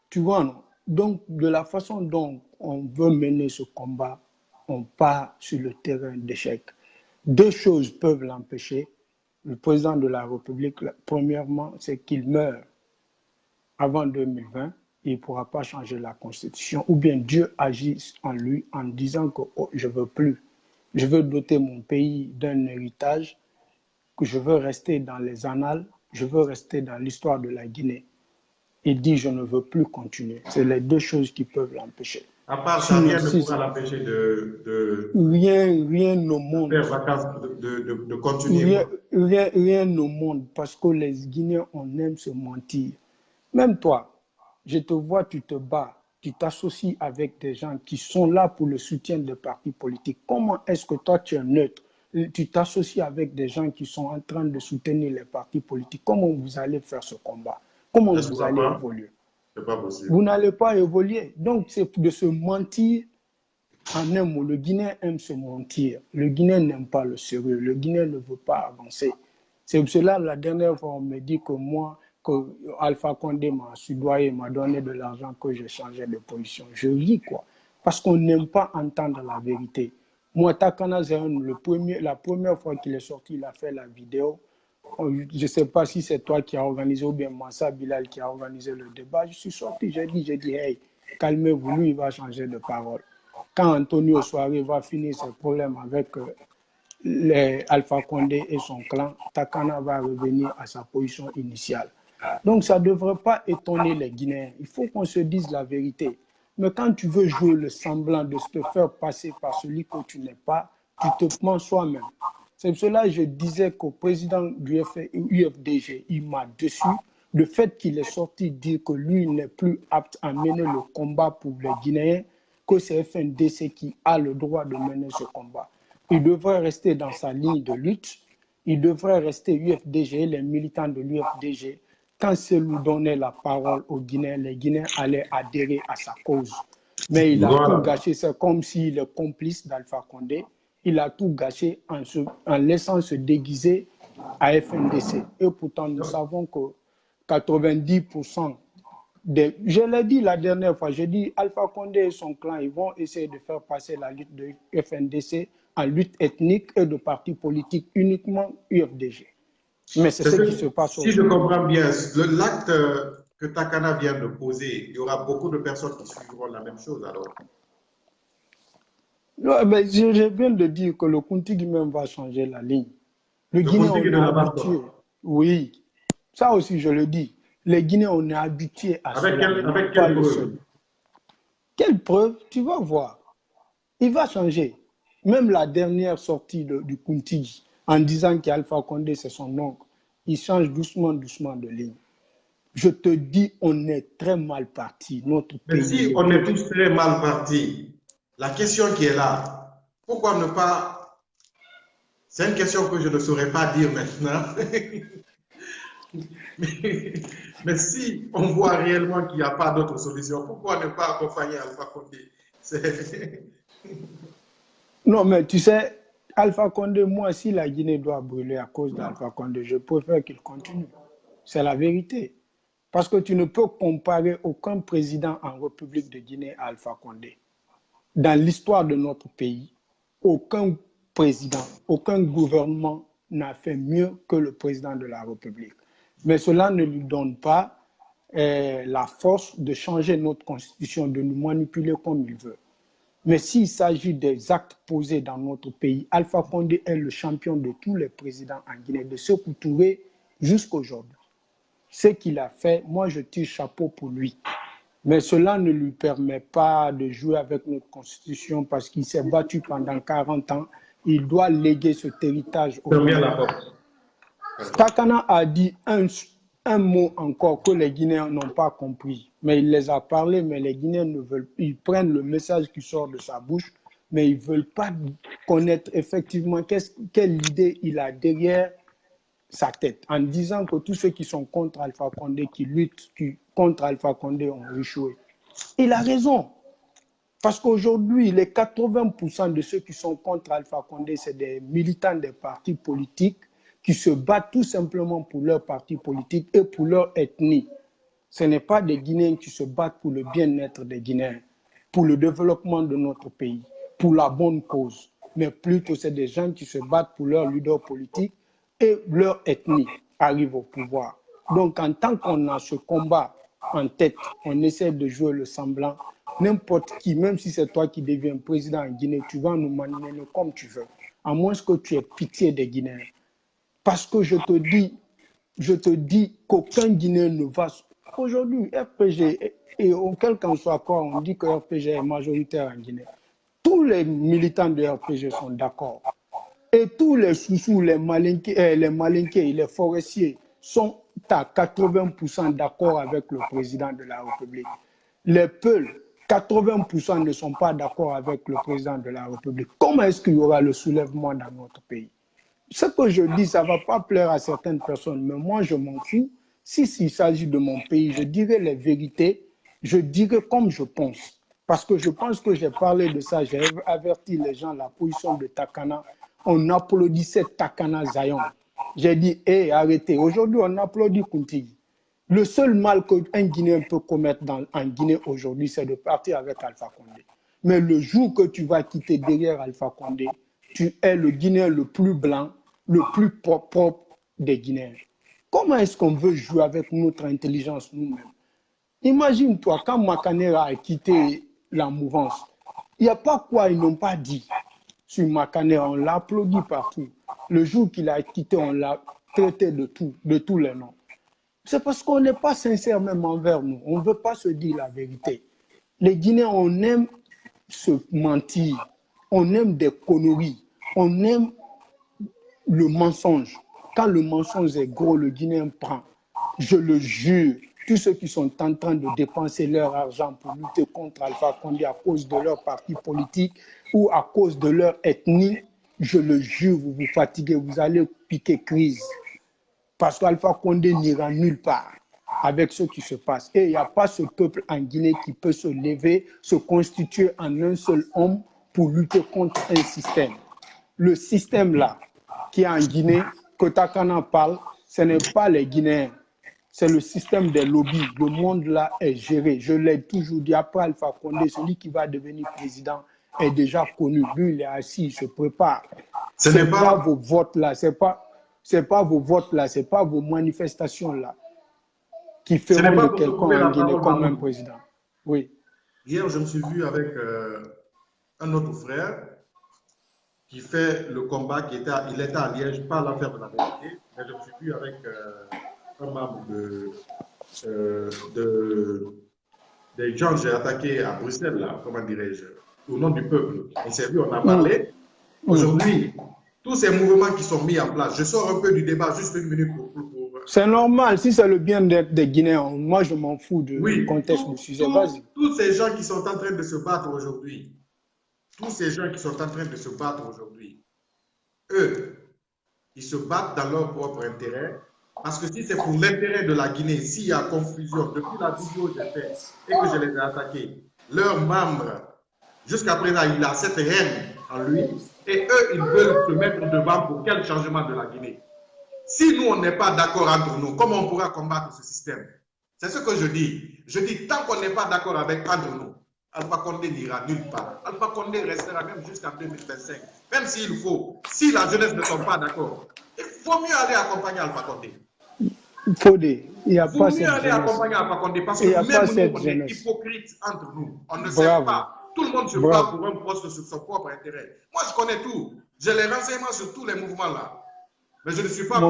Tu vois, non? Donc, de la façon dont on veut mener ce combat, on part sur le terrain d'échec. Deux choses peuvent l'empêcher. Le président de la République, premièrement, c'est qu'il meurt avant 2020, il ne pourra pas changer la Constitution, ou bien Dieu agisse en lui en disant que oh, je ne veux plus, je veux doter mon pays d'un héritage, que je veux rester dans les annales, je veux rester dans l'histoire de la Guinée. Il dit je ne veux plus continuer. C'est les deux choses qui peuvent l'empêcher. À part ça, Sinon, rien ne si, pourra l'empêcher de rien au monde, faire vacances, de continuer. rien au monde, parce que les Guinéens, on aime se mentir. Même toi, je te vois, tu te bats, tu t'associes avec des gens qui sont là pour le soutien des partis politiques. Comment est-ce que toi, tu es neutre? Tu t'associes avec des gens qui sont en train de soutenir les partis politiques. Comment vous allez faire ce combat? Comment Je ne vous vois allez pas. évoluer? C'est pas possible. Vous n'allez pas évoluer. Donc, c'est de se mentir. En un mot, le Guinéen aime se mentir. Le Guinéen n'aime pas le sérieux. Le Guinéen ne veut pas avancer. C'est pour cela, la dernière fois, on me dit que moi, que Alpha Condé m'a soudoyé, m'a donné de l'argent, que j'ai changé de position. Je ris, quoi. Parce qu'on n'aime pas entendre la vérité. Moi, Takana Zayon, la première fois qu'il est sorti, il a fait la vidéo. Je ne sais pas si c'est toi qui as organisé ou bien Massa Bilal qui a organisé le débat. Je suis sorti, j'ai dit, hey, calmez-vous, lui, il va changer de parole. Quand Antonio Soare va finir ses problèmes avec les Alpha Condé et son clan, Takana va revenir à sa position initiale. Donc, ça ne devrait pas étonner les Guinéens. Il faut qu'on se dise la vérité. Mais quand tu veux jouer le semblant de te faire passer par celui que tu n'es pas, tu te mens soi-même. C'est pour cela que je disais qu'au président du UFDG, il m'a déçu. Le fait qu'il est sorti dire que lui n'est plus apte à mener le combat pour les Guinéens, que c'est FNDC qui a le droit de mener ce combat. Il devrait rester dans sa ligne de lutte. Il devrait rester UFDG, les militants de l'UFDG. Quand c'est lui donner la parole aux Guinéens, les Guinéens allaient adhérer à sa cause. Mais il a tout gâché. C'est comme s'il est complice d'Alpha Condé. Il a tout gâché en laissant se déguiser à FNDC. Et pourtant, nous savons que 90% je l'ai dit la dernière fois, j'ai dit Alpha Condé et son clan, ils vont essayer de faire passer la lutte de FNDC en lutte ethnique et de partis politiques uniquement UFDG. Mais c'est ce qui se passe aujourd'hui. Si je comprends bien, l'acte que Takana vient de poser, il y aura beaucoup de personnes qui suivront la même chose alors. Non, mais je viens de dire que le Kuntigi même va changer la ligne. Le Guinée, on est habitué. Oui, ça aussi je le dis. Les Guinéens, on est habitués à cela. Avec quelle preuve? Quelle preuve? Tu vas voir. Il va changer. Même la dernière sortie du Kuntigi, en disant qu'Alpha Condé, c'est son oncle, il change doucement de ligne. Je te dis, on est très mal parti. Notre Mais pays. Si on est tous très mal partis, la question qui est là, pourquoi ne pas... C'est une question que je ne saurais pas dire maintenant. Mais si on voit réellement qu'il n'y a pas d'autre solution, pourquoi ne pas accompagner Alpha Condé? Non, mais tu sais, Alpha Condé, moi, si la Guinée doit brûler à cause d'Alpha Condé, je préfère qu'il continue. C'est la vérité. Parce que tu ne peux comparer aucun président en République de Guinée à Alpha Condé. Dans l'histoire de notre pays, aucun président, aucun gouvernement n'a fait mieux que le président de la République. Mais cela ne lui donne pas la force de changer notre constitution, de nous manipuler comme il veut. Mais s'il s'agit des actes posés dans notre pays, Alpha Condé est le champion de tous les présidents en Guinée, de Sékou Touré jusqu'à aujourd'hui. Ce qu'il a fait, moi je tire chapeau pour lui. Mais cela ne lui permet pas de jouer avec notre constitution parce qu'il s'est battu pendant 40 ans. Il doit léguer cet héritage au Guinéens. Takana a dit un mot encore que les Guinéens n'ont pas compris. Mais il les a parlé, mais les Guinéens ne veulent, ils prennent le message qui sort de sa bouche, mais ils ne veulent pas connaître effectivement quelle idée il a derrière sa tête, en disant que tous ceux qui sont contre Alpha Condé, qui luttent contre Alpha Condé ont échoué. Il a raison. Parce qu'aujourd'hui, les 80% de ceux qui sont contre Alpha Condé, c'est des militants des partis politiques qui se battent tout simplement pour leur parti politique et pour leur ethnie. Ce n'est pas des Guinéens qui se battent pour le bien-être des Guinéens, pour le développement de notre pays, pour la bonne cause. Mais plutôt, c'est des gens qui se battent pour leur leader politique et leur ethnie arrive au pouvoir. Donc, en tant qu'on a ce combat en tête, on essaie de jouer le semblant. N'importe qui, même si c'est toi qui deviens président en Guinée, tu vas nous manipuler comme tu veux, à moins que tu aies pitié des Guinéens. Parce que je te dis qu'aucun Guinéen ne va Aujourd'hui, RPG, et quel qu'en soit quoi, on dit que RPG est majoritaire en Guinée. Tous les militants de RPG sont d'accord. Et tous les sous-sous, les malinqués, les forestiers sont à 80% d'accord avec le président de la République. Les Peuls, 80% ne sont pas d'accord avec le président de la République. Comment est-ce qu'il y aura le soulèvement dans notre pays? Ce que je dis, ça ne va pas plaire à certaines personnes, mais moi, je m'en fous. S'il s'agit de mon pays, je dirai les vérités, je dirai comme je pense. Parce que je pense que j'ai parlé de ça, j'ai averti les gens, la position de Takana. On applaudissait Takana Zion. J'ai dit, hé, arrêtez. Aujourd'hui, on applaudit Kuntigi. Le seul mal qu'un Guinéen peut commettre en Guinée aujourd'hui, c'est de partir avec Alpha Condé. Mais le jour que tu vas quitter derrière Alpha Condé, tu es le Guinéen le plus blanc, le plus propre des Guinéens. Comment est-ce qu'on veut jouer avec notre intelligence nous-mêmes? Imagine-toi, quand Makanera a quitté la mouvance, il n'y a pas quoi ils n'ont pas dit sur Makanera, on l'a applaudi partout. Le jour qu'il a quitté, on l'a traité de tous les noms. C'est parce qu'on n'est pas sincère même envers nous. On ne veut pas se dire la vérité. Les Guinéens, on aime se mentir. On aime des conneries. On aime le mensonge. Quand le mensonge est gros, le Guinéen prend. Je le jure, tous ceux qui sont en train de dépenser leur argent pour lutter contre Alpha Condé à cause de leur parti politique ou à cause de leur ethnie, je le jure, vous vous fatiguez, vous allez piquer crise. Parce qu'Alpha Condé n'ira nulle part avec ce qui se passe. Et il n'y a pas ce peuple en Guinée qui peut se lever, se constituer en un seul homme pour lutter contre un système. Le système là, qui est en Guinée, que Takana parle, ce n'est pas les Guinéens. C'est le système des lobbies. Le monde là est géré. Je l'ai toujours dit, après Alpha Condé, celui qui va devenir président est déjà connu. Lui, il est assis, il se prépare. Ce n'est pas vos votes là, c'est pas vos votes là, c'est pas vos manifestations là qui feront de quelqu'un en Guinée comme un président. Oui. Hier, je me suis vu avec un autre frère qui fait le combat, il était à Liège, pas l'affaire de la vérité, mais je me suis vu avec un membre des gens que j'ai attaqués à Bruxelles, là, comment dirais-je, au nom du peuple. On s'est vu, on a parlé. Aujourd'hui, tous ces mouvements qui sont mis en place, je sors un peu du débat, juste une minute pour... C'est normal, si c'est le bien-être des Guinéens, moi je m'en fous du contexte du sujet. Tous ces gens qui sont en train de se battre aujourd'hui, eux, ils se battent dans leur propre intérêt, parce que si c'est pour l'intérêt de la Guinée, s'il y a confusion, depuis la vidéo que j'ai faite et que je les ai attaqués, leurs membres, jusqu'à présent, il a cette haine en lui, et eux, ils veulent se mettre devant pour quel changement de la Guinée. Si nous, on n'est pas d'accord entre nous, comment on pourra combattre ce système? C'est ce que je dis. Je dis, tant qu'on n'est pas d'accord entre nous, Alpha Condé n'ira nulle part. Alpha Condé restera même jusqu'en 2025. Même s'il faut, si la jeunesse ne tombe pas d'accord, il faut mieux aller accompagner Alpha Condé. Il n'y a pas cette aller accompagner Alpha Condé parce que même nous, on est hypocrites entre nous. On ne sait pas. Tout le monde se bat pour un poste sur son propre intérêt. Moi, je connais tout. J'ai les renseignements sur tous les mouvements là. Mais je ne suis pas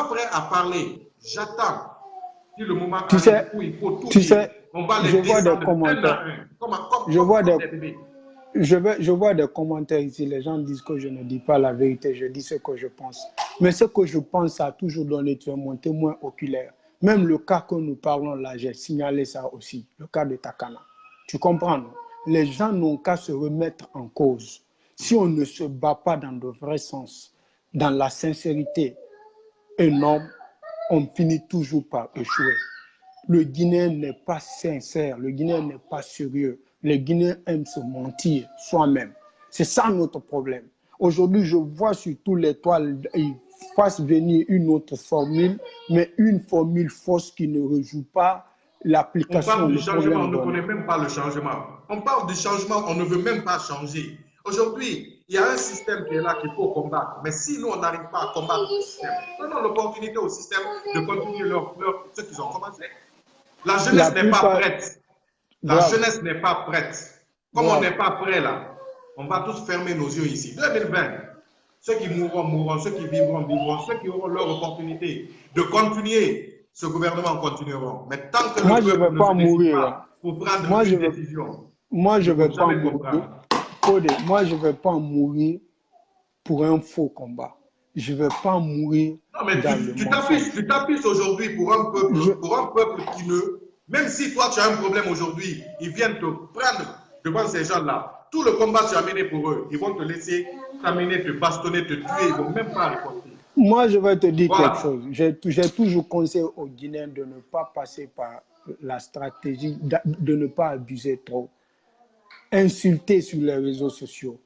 prêt à parler. J'attends. Si le moment arrive où il faut tout dire, on va les descendre un à un. Je vois des commentaires ici. Les gens disent que je ne dis pas la vérité. Je dis ce que je pense. Mais ce que je pense, ça a toujours donné. Tu es mon témoin oculaire. Même le cas que nous parlons là, j'ai signalé ça aussi. Le cas de Takana. Tu comprends, non? Les gens n'ont qu'à se remettre en cause. Si on ne se bat pas dans le vrai sens, dans la sincérité énorme, on finit toujours par échouer. Le Guinéen n'est pas sincère, le Guinéen n'est pas sérieux. Les Guinéens aiment se mentir soi-même. C'est ça notre problème. Aujourd'hui, je vois sur tous les toiles, ils fassent venir une autre formule, mais une formule fausse qui ne rejoue pas l'application. On parle du changement, on ne connaît même pas le changement. On parle du changement, on ne veut même pas changer. Aujourd'hui, il y a un système qui est là qu'il faut combattre. Mais si nous, on n'arrive pas à combattre le système, donnons l'opportunité au système de continuer ce qu'ils ont commencé. La jeunesse n'est pas prête. La jeunesse n'est pas prête. Comme on n'est pas prêt là, on va tous fermer nos yeux ici. 2020, ceux qui mourront, mourront. Ceux qui vivront, vivront. Ceux qui auront leur opportunité de continuer ce gouvernement continuera. Mais tant que Moi, le je ne peuple vais ne pas se décide mourir. pas pour prendre Moi, je une veux, décision, moi, ils je ne vais vont pas jamais mourir. comprendre. Codé, moi, je ne vais pas mourir pour un faux combat. Je ne vais pas mourir Non, mais dans le tu mensonge. t'affiches aujourd'hui pour un peuple qui ne... Même si toi, tu as un problème aujourd'hui, ils viennent te prendre devant ces gens-là. Tout le combat, tu as mené pour eux. Ils vont te laisser t'amener, te bastonner, te tuer. Ils ne vont même pas riposter. Moi, je vais te dire Voilà. quelque chose. J'ai toujours conseillé aux Guinéens de ne pas passer par la stratégie, de ne pas abuser trop. Insulter sur les réseaux sociaux.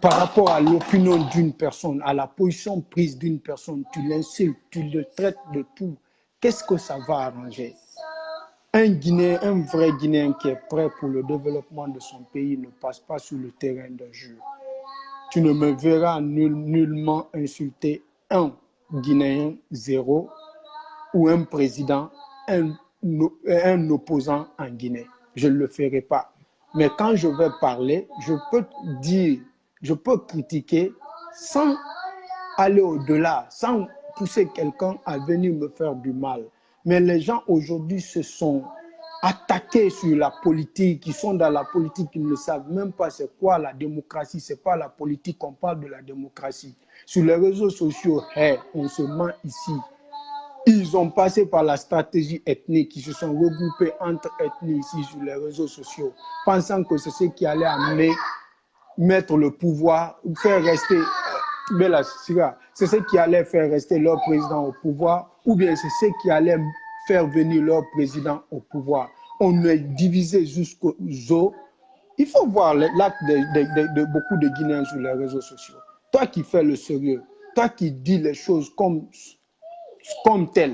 Par rapport à l'opinion d'une personne, à la position prise d'une personne, tu l'insultes, tu le traites de tout. Qu'est-ce que ça va arranger? Un Guinéen, un vrai Guinéen qui est prêt pour le développement de son pays ne passe pas sur le terrain d'injure. Tu ne me verras nullement insulter un Guinéen zéro ou un président, un opposant en Guinée. Je ne le ferai pas. Mais quand je vais parler, je peux dire, je peux critiquer sans aller au-delà, sans pousser quelqu'un à venir me faire du mal. Mais les gens aujourd'hui se sont attaqués sur la politique, qui sont dans la politique, ils ne savent même pas c'est quoi la démocratie, c'est pas la politique, on parle de la démocratie. Sur les réseaux sociaux, on se ment ici. Ils ont passé par la stratégie ethnique, ils se sont regroupés entre ethnies ici sur les réseaux sociaux, pensant que c'est ce qui allait amener, mettre le pouvoir, faire rester, c'est ce qui allait faire rester leur président au pouvoir, ou bien c'est ce qui allait faire venir leur président au pouvoir. On est divisé jusqu'aux os. Il faut voir l'acte de beaucoup de Guinéens sur les réseaux sociaux. Toi qui fais le sérieux, toi qui dis les choses comme tel.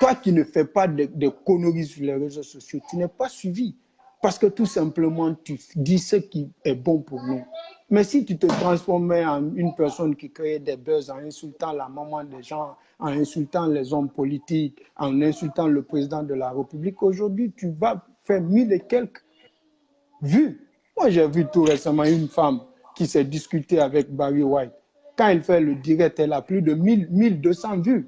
Toi qui ne fais pas de conneries sur les réseaux sociaux, tu n'es pas suivi. Parce que tout simplement, tu dis ce qui est bon pour nous. Mais si tu te transformais en une personne qui crée des buzz en insultant la maman des gens, en insultant les hommes politiques, en insultant le président de la République, aujourd'hui, tu vas faire 1000 et quelques vues. Moi, j'ai vu tout récemment une femme qui s'est discutée avec Barry White. Quand elle fait le direct, elle a plus de 1200 vues.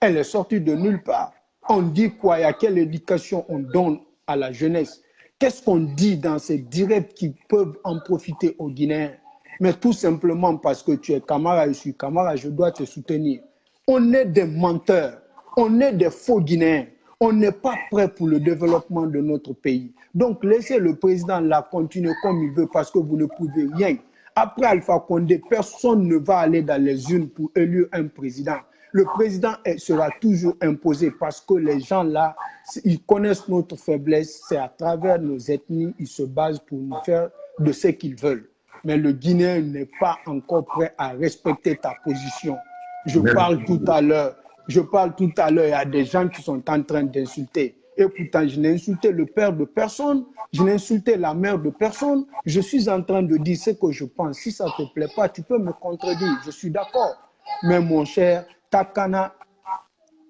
Elle est sortie de nulle part. On dit quoi? Il y a quelle éducation on donne à la jeunesse? Qu'est-ce qu'on dit dans ces directs qui peuvent en profiter aux Guinéens? Mais tout simplement parce que tu es Camara, je suis Camara, je dois te soutenir. On est des menteurs, on est des faux Guinéens. On n'est pas prêt pour le développement de notre pays. Donc laissez le président la continuer comme il veut parce que vous ne pouvez rien. Après Alpha Condé, personne ne va aller dans les urnes pour élire un président. Le président sera toujours imposé parce que les gens là, ils connaissent notre faiblesse. C'est à travers nos ethnies, ils se basent pour nous faire de ce qu'ils veulent. Mais le Guinéen n'est pas encore prêt à respecter ta position. Je parle tout à l'heure, il y a des gens qui sont en train d'insulter. Et pourtant, je n'ai insulté le père de personne, je n'ai insulté la mère de personne. Je suis en train de dire ce que je pense. Si ça ne te plaît pas, tu peux me contredire. Je suis d'accord. Mais mon cher, Takana,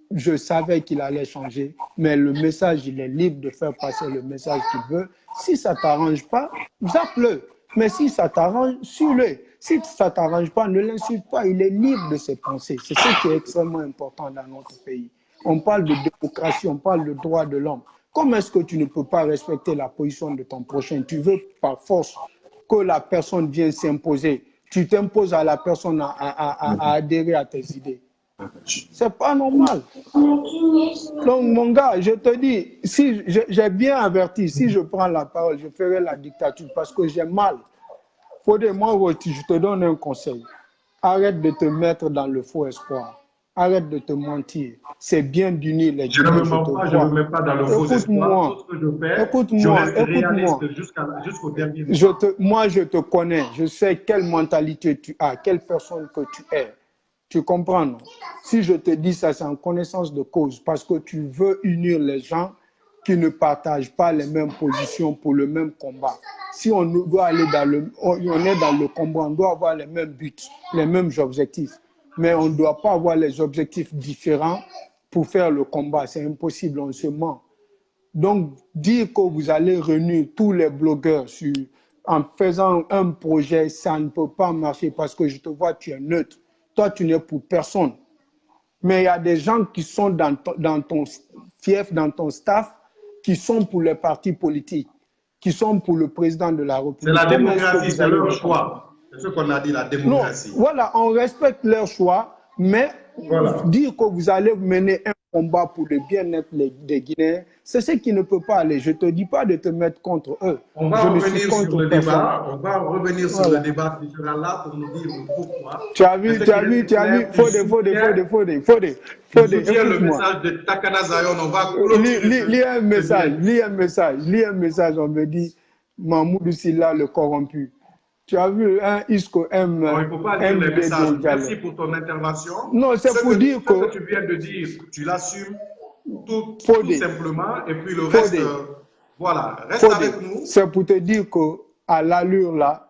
je savais qu'il allait changer, mais le message, il est libre de faire passer le message qu'il veut. Si ça ne t'arrange pas, zappe-le. Mais si ça t'arrange, suis-le. Si ça ne t'arrange pas, ne l'insulte pas. Il est libre de ses pensées. C'est ce qui est extrêmement important dans notre pays. On parle de démocratie, on parle de droits de l'homme. Comment est-ce que tu ne peux pas respecter la position de ton prochain? Tu veux par force que la personne vienne s'imposer. Tu t'imposes à la personne à adhérer à tes idées. C'est pas normal. Donc, mon gars, je te dis, si j'ai bien averti, si je prends la parole, je ferai la dictature parce que j'ai mal. Fodé, moi, je te donne un conseil. Arrête de te mettre dans le faux espoir. Arrête de te mentir. C'est bien d'unir les Je ne me mens pas, je ne me mets pas dans le faux espoir. Tout ce que je fais, je reste réaliste jusqu'au dernier moment. Moi, je te connais. Je sais quelle mentalité tu as, quelle personne que tu es. Tu comprends, non? Si je te dis ça, c'est en connaissance de cause, parce que tu veux unir les gens qui ne partagent pas les mêmes positions pour le même combat. Si on doit aller on est dans le combat, on doit avoir les mêmes buts, les mêmes objectifs. Mais on ne doit pas avoir les objectifs différents pour faire le combat. C'est impossible, on se ment. Donc, dire que vous allez réunir tous les blogueurs en faisant un projet, ça ne peut pas marcher parce que je te vois, tu es neutre. Toi, tu n'es pour personne. Mais il y a des gens qui sont dans ton fief, dans ton staff, qui sont pour les partis politiques, qui sont pour le président de la République. C'est la Comment est-ce que démocratie, vous c'est allez leur voter? choix. C'est ce qu'on a dit, la Non, démocratie. voilà, on respecte leur choix, mais Voilà. dire que vous allez mener un combat pour le bien-être des Guinéens, c'est ce qui ne peut pas aller. Je ne te dis pas de te mettre contre eux. On va Je ne suis revenir sur contre le personne. débat. On va revenir sur Voilà. le débat qui sera là pour nous dire le pourquoi. Tu as vu, Mais ce tu as qui vu, est tu as vu, clair, Fodé, le écoute-moi. message de Takana Zion. On va Lis un message, on me dit Mahmoudou Silla le corrompu. Tu as vu, un Isco aime. Non, il ne faut pas dire les messages. Merci pour ton intervention. Non, c'est pour dire que. Ce que tu viens de dire, tu l'assumes tout simplement. Et puis le reste, voilà, reste avec nous. C'est pour te dire qu'à l'allure là,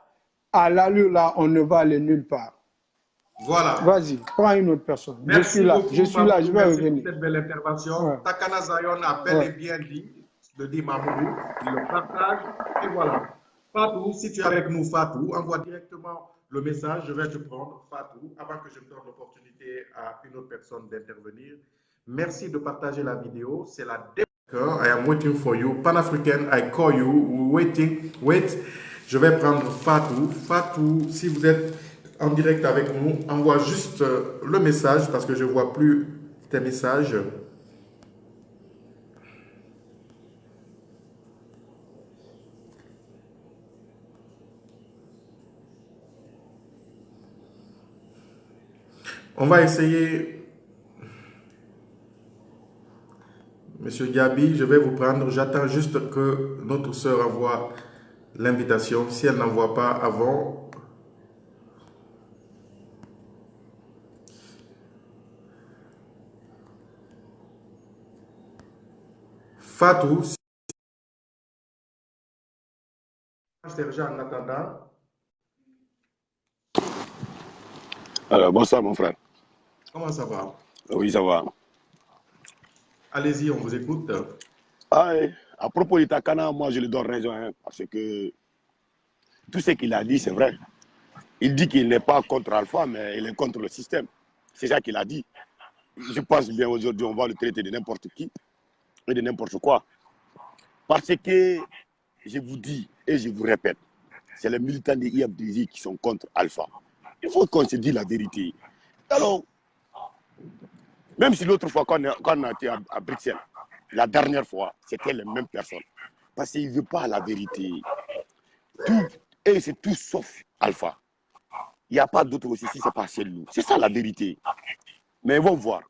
on ne va aller nulle part. Voilà. Vas-y, prends une autre personne. Merci je suis là, beaucoup, je vais merci revenir. pour cette belle intervention. Ouais. Takana Zion a bel et bien dit, le dit Mamoudou, il le partage. Et voilà. Fatou, si tu es avec nous, Fatou, envoie directement le message. Je vais te prendre, Fatou, avant que je donne l'opportunité à une autre personne d'intervenir. Merci de partager la vidéo. C'est la I am waiting for you. Pan-African, I call you. Waiting. Wait. Je vais prendre Fatou. Fatou, si vous êtes en direct avec nous, envoie juste le message parce que je ne vois plus tes messages. On va essayer. Monsieur Gabi, je vais vous prendre. J'attends juste que notre sœur envoie l'invitation. Si elle n'envoie pas avant... Fatou, en attendant. Alors, bonsoir mon frère. Comment ça va? Oui, ça va. Allez-y, on vous écoute. Ah, à propos de Takana, moi je lui donne raison, hein, parce que tout ce qu'il a dit, c'est vrai. Il dit qu'il n'est pas contre Alpha, mais il est contre le système. C'est ça qu'il a dit. Je pense bien aujourd'hui, on va le traiter de n'importe qui et de n'importe quoi. Parce que, je vous dis et je vous répète, c'est les militants de IFDJ qui sont contre Alpha. Il faut qu'on se dise la vérité. Alors, même si l'autre fois, quand on a été à Bruxelles, la dernière fois, c'était les mêmes personnes. Parce qu'ils ne veulent pas la vérité. Et c'est tout sauf Alpha. Il n'y a pas d'autre aussi si ce n'est pas chez nous. C'est ça la vérité. Mais ils vont voir.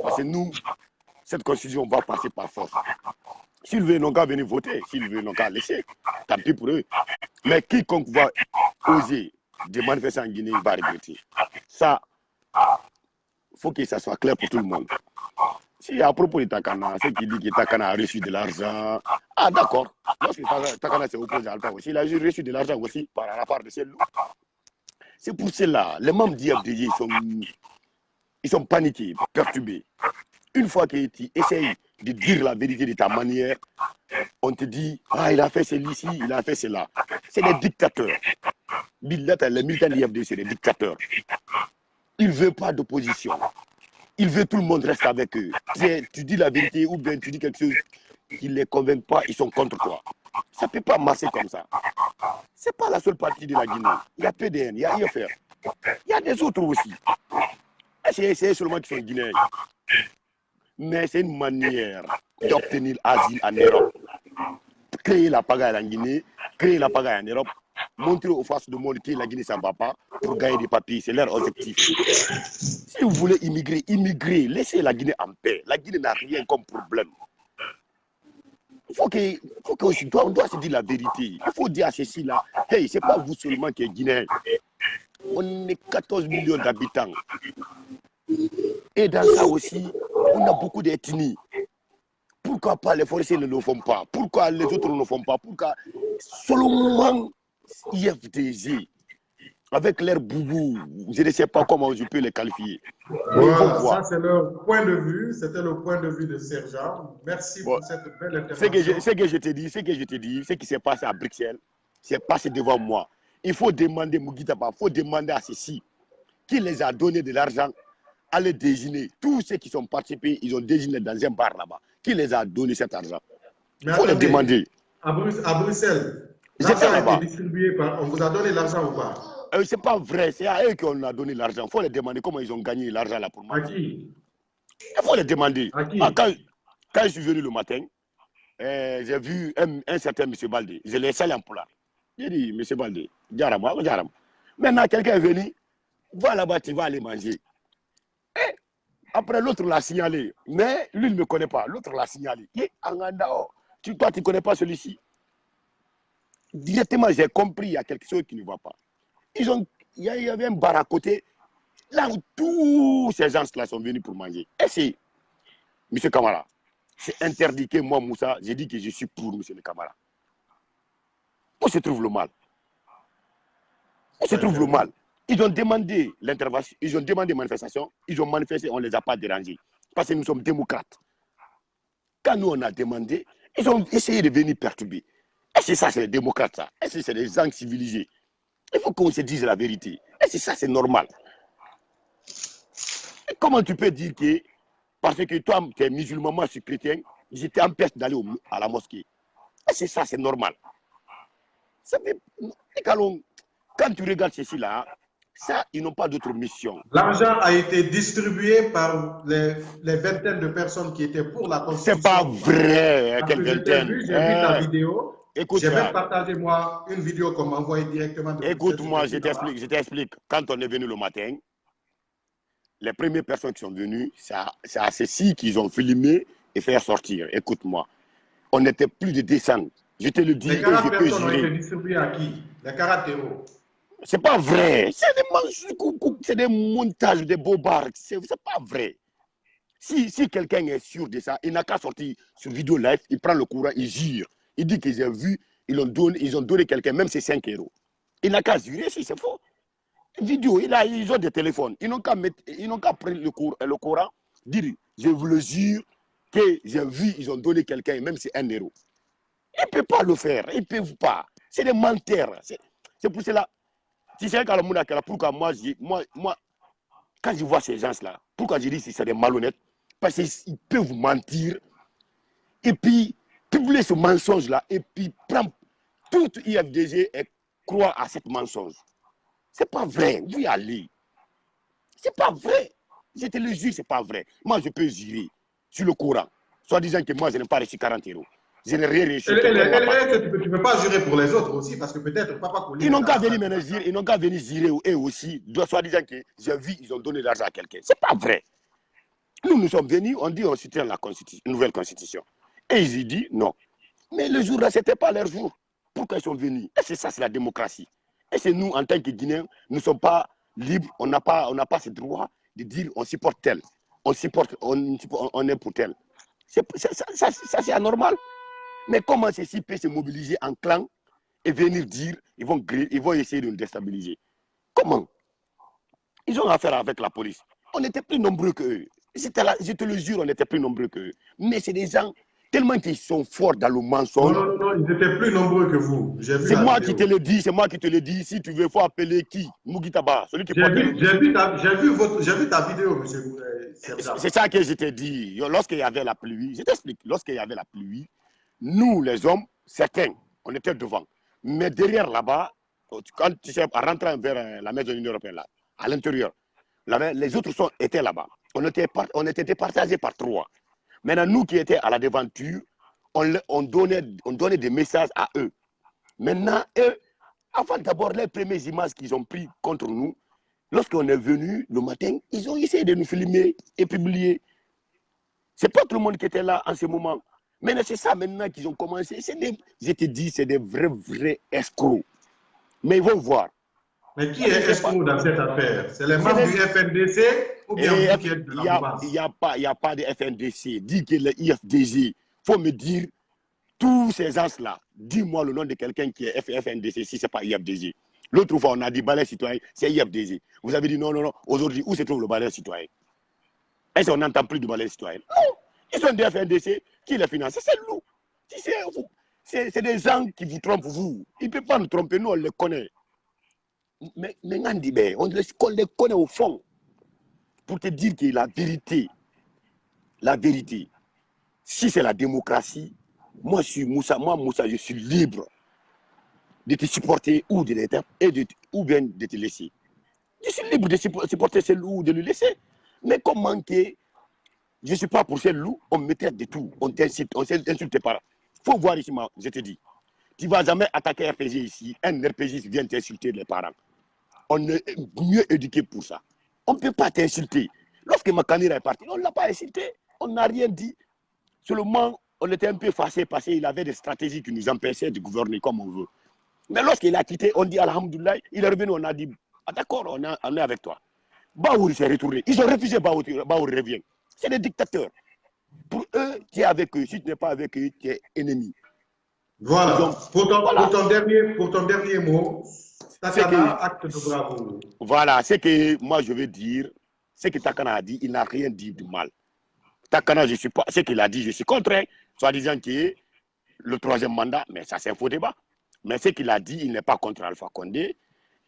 Parce que nous, cette constitution va passer par force. S'ils veulent, n'ont qu'à venir voter. S'ils veulent, n'ont qu'à laisser. Tant pis pour eux. Mais quiconque va oser de manifester en Guinée, il va regretter. Ça, il faut que ça soit clair pour tout le monde. Si à propos de Takana, ceux qui disent que Takana a reçu de l'argent, ah d'accord. Lorsque Takana s'est opposé à Alpha aussi, il a reçu de l'argent aussi par la part de celle-là. C'est pour cela, les membres d'IFDJ, ils sont paniqués, perturbés. Une fois que tu essayes de dire la vérité de ta manière, on te dit, ah, il a fait ceci, il a fait cela. C'est des dictateurs. Les militants d'IFDJ, c'est des dictateurs. Ils ne veulent pas d'opposition. Ils veulent que tout le monde reste avec eux. Tu dis la vérité ou bien tu dis quelque chose qui ne les convainc pas, ils sont contre toi. Ça ne peut pas marcher comme ça. Ce n'est pas la seule partie de la Guinée. Il y a PDN, il y a IFR. Il y a des autres aussi. C'est seulement qui sont guinéens. Mais c'est une manière d'obtenir asile en Europe. Créer la pagaille en Guinée, créer la pagaille en Europe, montrer aux faces du monde que la Guinée, ça ne va pas pour gagner des papiers. C'est leur objectif. Si vous voulez immigrer, immigrez. Laissez la Guinée en paix. La Guinée n'a rien comme problème. On doit se dire la vérité. Il faut dire à ceci là, hey, c'est pas vous seulement qui êtes Guinéen. On est 14 millions d'habitants. Et dans ça aussi, on a beaucoup d'ethnies. Pourquoi pas les forestiers ne le font pas? Pourquoi les autres ne le font pas? Pourquoi seulement IFDJ, avec leur boubou, je ne sais pas comment je peux les qualifier. Voilà, ça c'est leur point de vue. C'était le point de vue de Sergent. Merci pour cette belle intervention. Ce que je te dis, ce qui s'est passé à Bruxelles, c'est passé devant moi. Il faut demander, Mugitaba, il faut demander à ceux-ci qui les a donné de l'argent aller déjeuner. Tous ceux qui sont participés, ils ont déjeuné dans un bar là-bas. Qui les a donné cet argent? Il faut les demander. À Bruxelles, J'étais l'argent a là-bas. été distribué par... On vous a donné l'argent ou pas? C'est pas vrai, c'est à eux qu'on a donné l'argent. Il faut les demander comment ils ont gagné l'argent là pour manger. À qui? Il faut les demander. À qui? Quand je suis venu le matin, j'ai vu un certain M. Baldé. Je l'ai salé en polar. J'ai dit, M. Baldé, Djarama. Maintenant, quelqu'un est venu, va là-bas, tu vas aller manger. Et après, l'autre l'a signalé. Mais lui, il ne me connaît pas. L'autre l'a signalé. Toi, tu ne connais pas celui-ci. Directement, j'ai compris, il y a quelque chose qui ne va pas. Il y avait un bar à côté, là où tous ces gens-là sont venus pour manger. Et c'est, M. Kamara, c'est interdit que moi, Moussa, j'ai dit que je suis pour M. Kamara. Où se trouve le mal? Où se trouve le mal? Ils ont demandé l'intervention, ils ont demandé manifestation, ils ont manifesté, on ne les a pas dérangés. Parce que nous sommes démocrates. Quand nous, on a demandé, ils ont essayé de venir perturber. Et c'est ça, c'est les démocrates, ça. Et c'est des gens civilisés. Il faut qu'on se dise la vérité. Et c'est ça, c'est normal. Et comment tu peux dire que, parce que toi, tu es musulman, moi, je suis chrétien, j'étais empêché d'aller à la mosquée. Et c'est ça, c'est normal. Ça fait, quand tu regardes ceci là, ça, ils n'ont pas d'autre mission. L'argent a été distribué par les vingtaines de personnes qui étaient pour la Constitution. C'est pas vrai, quelle vingtaine. J'ai vu ta vidéo. Écoute, j'ai même partagé, moi, une vidéo qu'on m'a envoyée directement. Écoute-moi, je t'explique. Quand on est venu le matin, les premières personnes qui sont venues, c'est à ceci qu'ils ont filmé et fait sortir. Écoute-moi, on n'était plus de 200. Je te le dis. Les 40 personnes ont été distribuées à qui? Les 40 euros. C'est pas vrai. C'est des montages, des bobards. C'est pas vrai. Si quelqu'un est sûr de ça, il n'a qu'à sortir sur vidéo live, il prend le courant, il jure. Il dit qu'ils ont vu, ils ont donné quelqu'un, même c'est 5 euros. Il n'a qu'à jurer si c'est faux. Vidéo, ils ont des téléphones. Ils n'ont qu'à prendre le courant, dire, je vous le jure, que j'ai vu, ils ont donné quelqu'un, même si c'est 1 euro. Ils ne peuvent pas le faire. Ils ne peuvent pas. C'est des menteurs. C'est pour cela. Si c'est un cas, pourquoi moi, quand je vois ces gens-là, pourquoi je dis que c'est des malhonnêtes? Parce qu'ils peuvent mentir et puis publier ce mensonge-là et puis prendre tout IFDG et croire à ce mensonge. C'est pas vrai. Vous y allez. C'est pas vrai. Je te le jure, c'est pas vrai. Moi, je peux jurer sur le Coran, soit disant que moi, je n'ai pas reçu 40 euros. Je n'ai rien reçu. Tu ne peux pas jurer pour les autres aussi, parce que peut-être Papa Koli... Ils n'ont qu'à venir maintenant jurer, ils n'ont qu'à venir jurer eux aussi, soit disant que j'ai vu, ils ont donné l'argent à quelqu'un. C'est pas vrai. Nous sommes venus, on dit on soutient la nouvelle constitution. Et ils y disent non. Mais le jour-là, ce n'était pas leur jour. Pourquoi ils sont venus? Et c'est ça, c'est la démocratie. Et c'est nous, en tant que Guinéens, nous ne sommes pas libres, on n'a pas ce droit de dire on supporte tel, on est pour tel. Ça c'est anormal. Mais comment ceci peut se mobiliser en clan et venir dire ils vont essayer de nous déstabiliser? Comment? Ils ont affaire avec la police. On était plus nombreux qu'eux. Je te le jure, on était plus nombreux qu'eux. Mais c'est des gens tellement qu'ils sont forts dans le mensonge. Non, ils étaient plus nombreux que vous. C'est moi qui te le dis, c'est moi qui te le dis. Si tu veux, il faut appeler qui? Mugitaba, celui qui porte. J'ai vu ta vidéo, monsieur. C'est ça que je t'ai dit. Lorsqu'il y avait la pluie, je t'explique, lorsqu'il y avait la pluie, nous, les hommes, certains, on était devant. Mais derrière là-bas, quand tu sais, en rentrant vers la maison de l'Union européenne, là, à l'intérieur, les autres étaient là-bas. On était départagés par 3. Maintenant, nous qui étions à la devanture, on donnait des messages à eux. Maintenant, eux, avant d'abord les premières images qu'ils ont prises contre nous, lorsqu'on est venu le matin, ils ont essayé de nous filmer et publier. C'est pas tout le monde qui était là en ce moment. Maintenant, c'est ça maintenant qu'ils ont commencé. Je te dis, c'est des vrais escrocs. Mais ils vont voir. Mais qui est escroc dans cette affaire? C'est les membres du FNDC ou bien vous qui êtes de la base? Il n'y a pas de FNDC. Dis que le IFDG. Il faut me dire, tous ces gens-là, dis-moi le nom de quelqu'un qui est FNDC si ce n'est pas IFDG. L'autre fois, on a dit balai citoyen, c'est IFDG. Vous avez dit non. Aujourd'hui, où se trouve le balai citoyen? Est-ce qu'on n'entend plus du balai citoyen? Non. Ils sont des FNDC qui les financent. C'est nous. C'est des gens qui vous trompent, vous. Ils ne peuvent pas nous tromper, nous, on les connaît. Mais on les connaît au fond. pour te dire que la vérité, si c'est la démocratie, moi, Moussa, je suis libre de te supporter ou ou bien de te laisser. Je suis libre de supporter ce loup ou de le laisser. Mais comment que je ne suis pas pour ce loup, on me traite de tout, on t'insulte, on s'insulte pas. Il faut voir ici, je te dis. Tu ne vas jamais attaquer un RPG ici, un RPG vient t'insulter les parents. On est mieux éduqué pour ça. On ne peut pas t'insulter. Lorsque Makanira est parti, on ne l'a pas insulté, on n'a rien dit. Seulement, on était un peu fâchés parce qu'il avait des stratégies qui nous empêchaient de gouverner comme on veut. Mais lorsqu'il a quitté, on dit Alhamdoulilah, il est revenu, on a dit ah, d'accord, on est avec toi. Baouri s'est retourné. Ils ont refusé Baouri revient. C'est des dictateurs. Pour eux, tu es avec eux. Si tu n'es pas avec eux, tu es ennemi. Voilà. Pour ton dernier mot, Takana, acte de bravoure. Voilà, c'est que moi je veux dire, ce que Takana a dit, il n'a rien dit de mal. Takana, je suis pas, ce qu'il a dit, je suis contre, soit disant que le troisième mandat, mais ça c'est un faux débat. Mais ce qu'il a dit, il n'est pas contre Alpha Condé,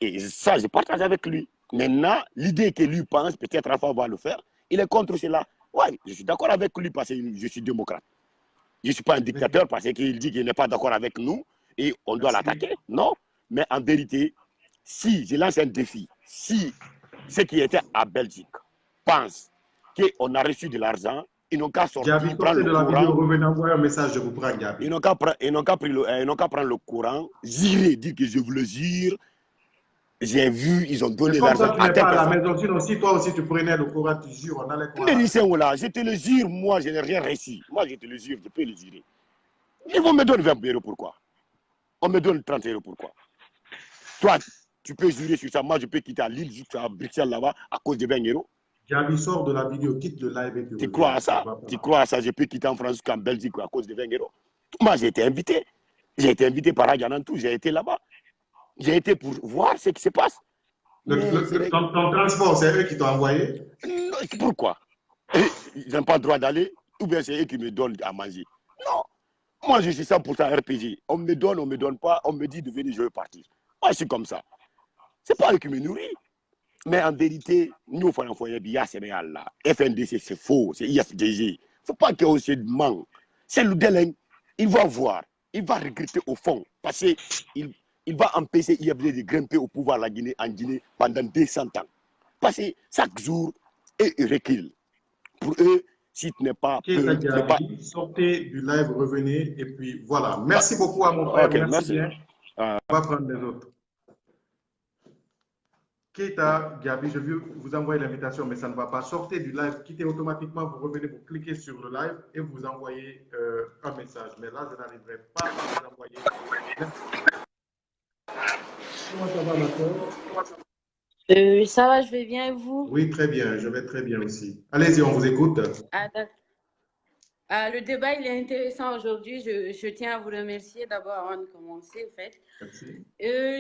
et ça je partage avec lui. Maintenant, l'idée que lui pense, peut-être Alpha va le faire, il est contre cela. Oui, je suis d'accord avec lui parce que je suis démocrate. Je ne suis pas un dictateur parce qu'il dit qu'il n'est pas d'accord avec nous et on doit l'attaquer. Non, mais en vérité, si je lance un défi, si ceux qui étaient à Belgique pensent qu'on a reçu de l'argent, ils n'ont qu'à sortir, prendre le courant. Revenez envoyer un message, je vous prends, Gabi. Ils n'ont qu'à prendre le courant, jurer, dire que je vous le jure. J'ai vu, ils ont donné l'argent. Tu n'es pas à la maison, sinon si toi aussi tu prenais le courant, tu jures, on allait quoi? Je te le jure, moi je n'ai rien reçu. Moi je te le jure, je peux le jurer. Ils vont me donner 20 euros, pourquoi? On me donne 30 euros, pourquoi? Toi, tu peux jurer sur ça, moi je peux quitter à Lille, jusqu'à Bruxelles là-bas, à cause de 20 euros. Gabi sort de la vidéo, quitte le live et tu crois à ça? Tu crois à ça? Je peux quitter en France jusqu'en Belgique à cause de 20 euros. Moi j'ai été invité. J'ai été invité par Aganantou, j'ai été là-bas. J'ai été pour voir ce qui se passe. Ton transport, c'est eux qui t'ont envoyé? Pourquoi? Ils n'ont pas le droit d'aller, ou bien c'est eux qui me donnent à manger. Non. Moi, je suis 100% RPG. On me donne pas, on me dit de venir, je veux partir. Moi, je suis comme ça. Ce n'est pas eux qui me nourrissent. Mais en vérité, nous, il faut envoyer bien ces là. FNDC, c'est faux, c'est IFDG. Il ne faut pas qu'on se ment. C'est le délai. Il va voir, il va regretter au fond, parce qu'il va empêcher IFD de grimper au pouvoir en Guinée pendant 200 ans. Parce que chaque jour, ils reculent. Pour eux, si tu n'es pas... Sortez du live, revenez, et puis voilà. Merci beaucoup à mon frère. Okay, merci bien. On va prendre les autres. Keita, Gabi, je veux vous envoyer l'invitation, mais ça ne va pas. Sortez du live, quittez automatiquement, vous revenez, vous cliquez sur le live et vous envoyez un message. Mais là, je n'arriverai pas à vous envoyer. Comment ça va, ma soeur? Ça va, je vais bien et vous? Oui, très bien, je vais très bien aussi. Allez-y, on vous écoute. Le débat, il est intéressant aujourd'hui. Je tiens à vous remercier d'abord avant de commencer, en fait. Merci.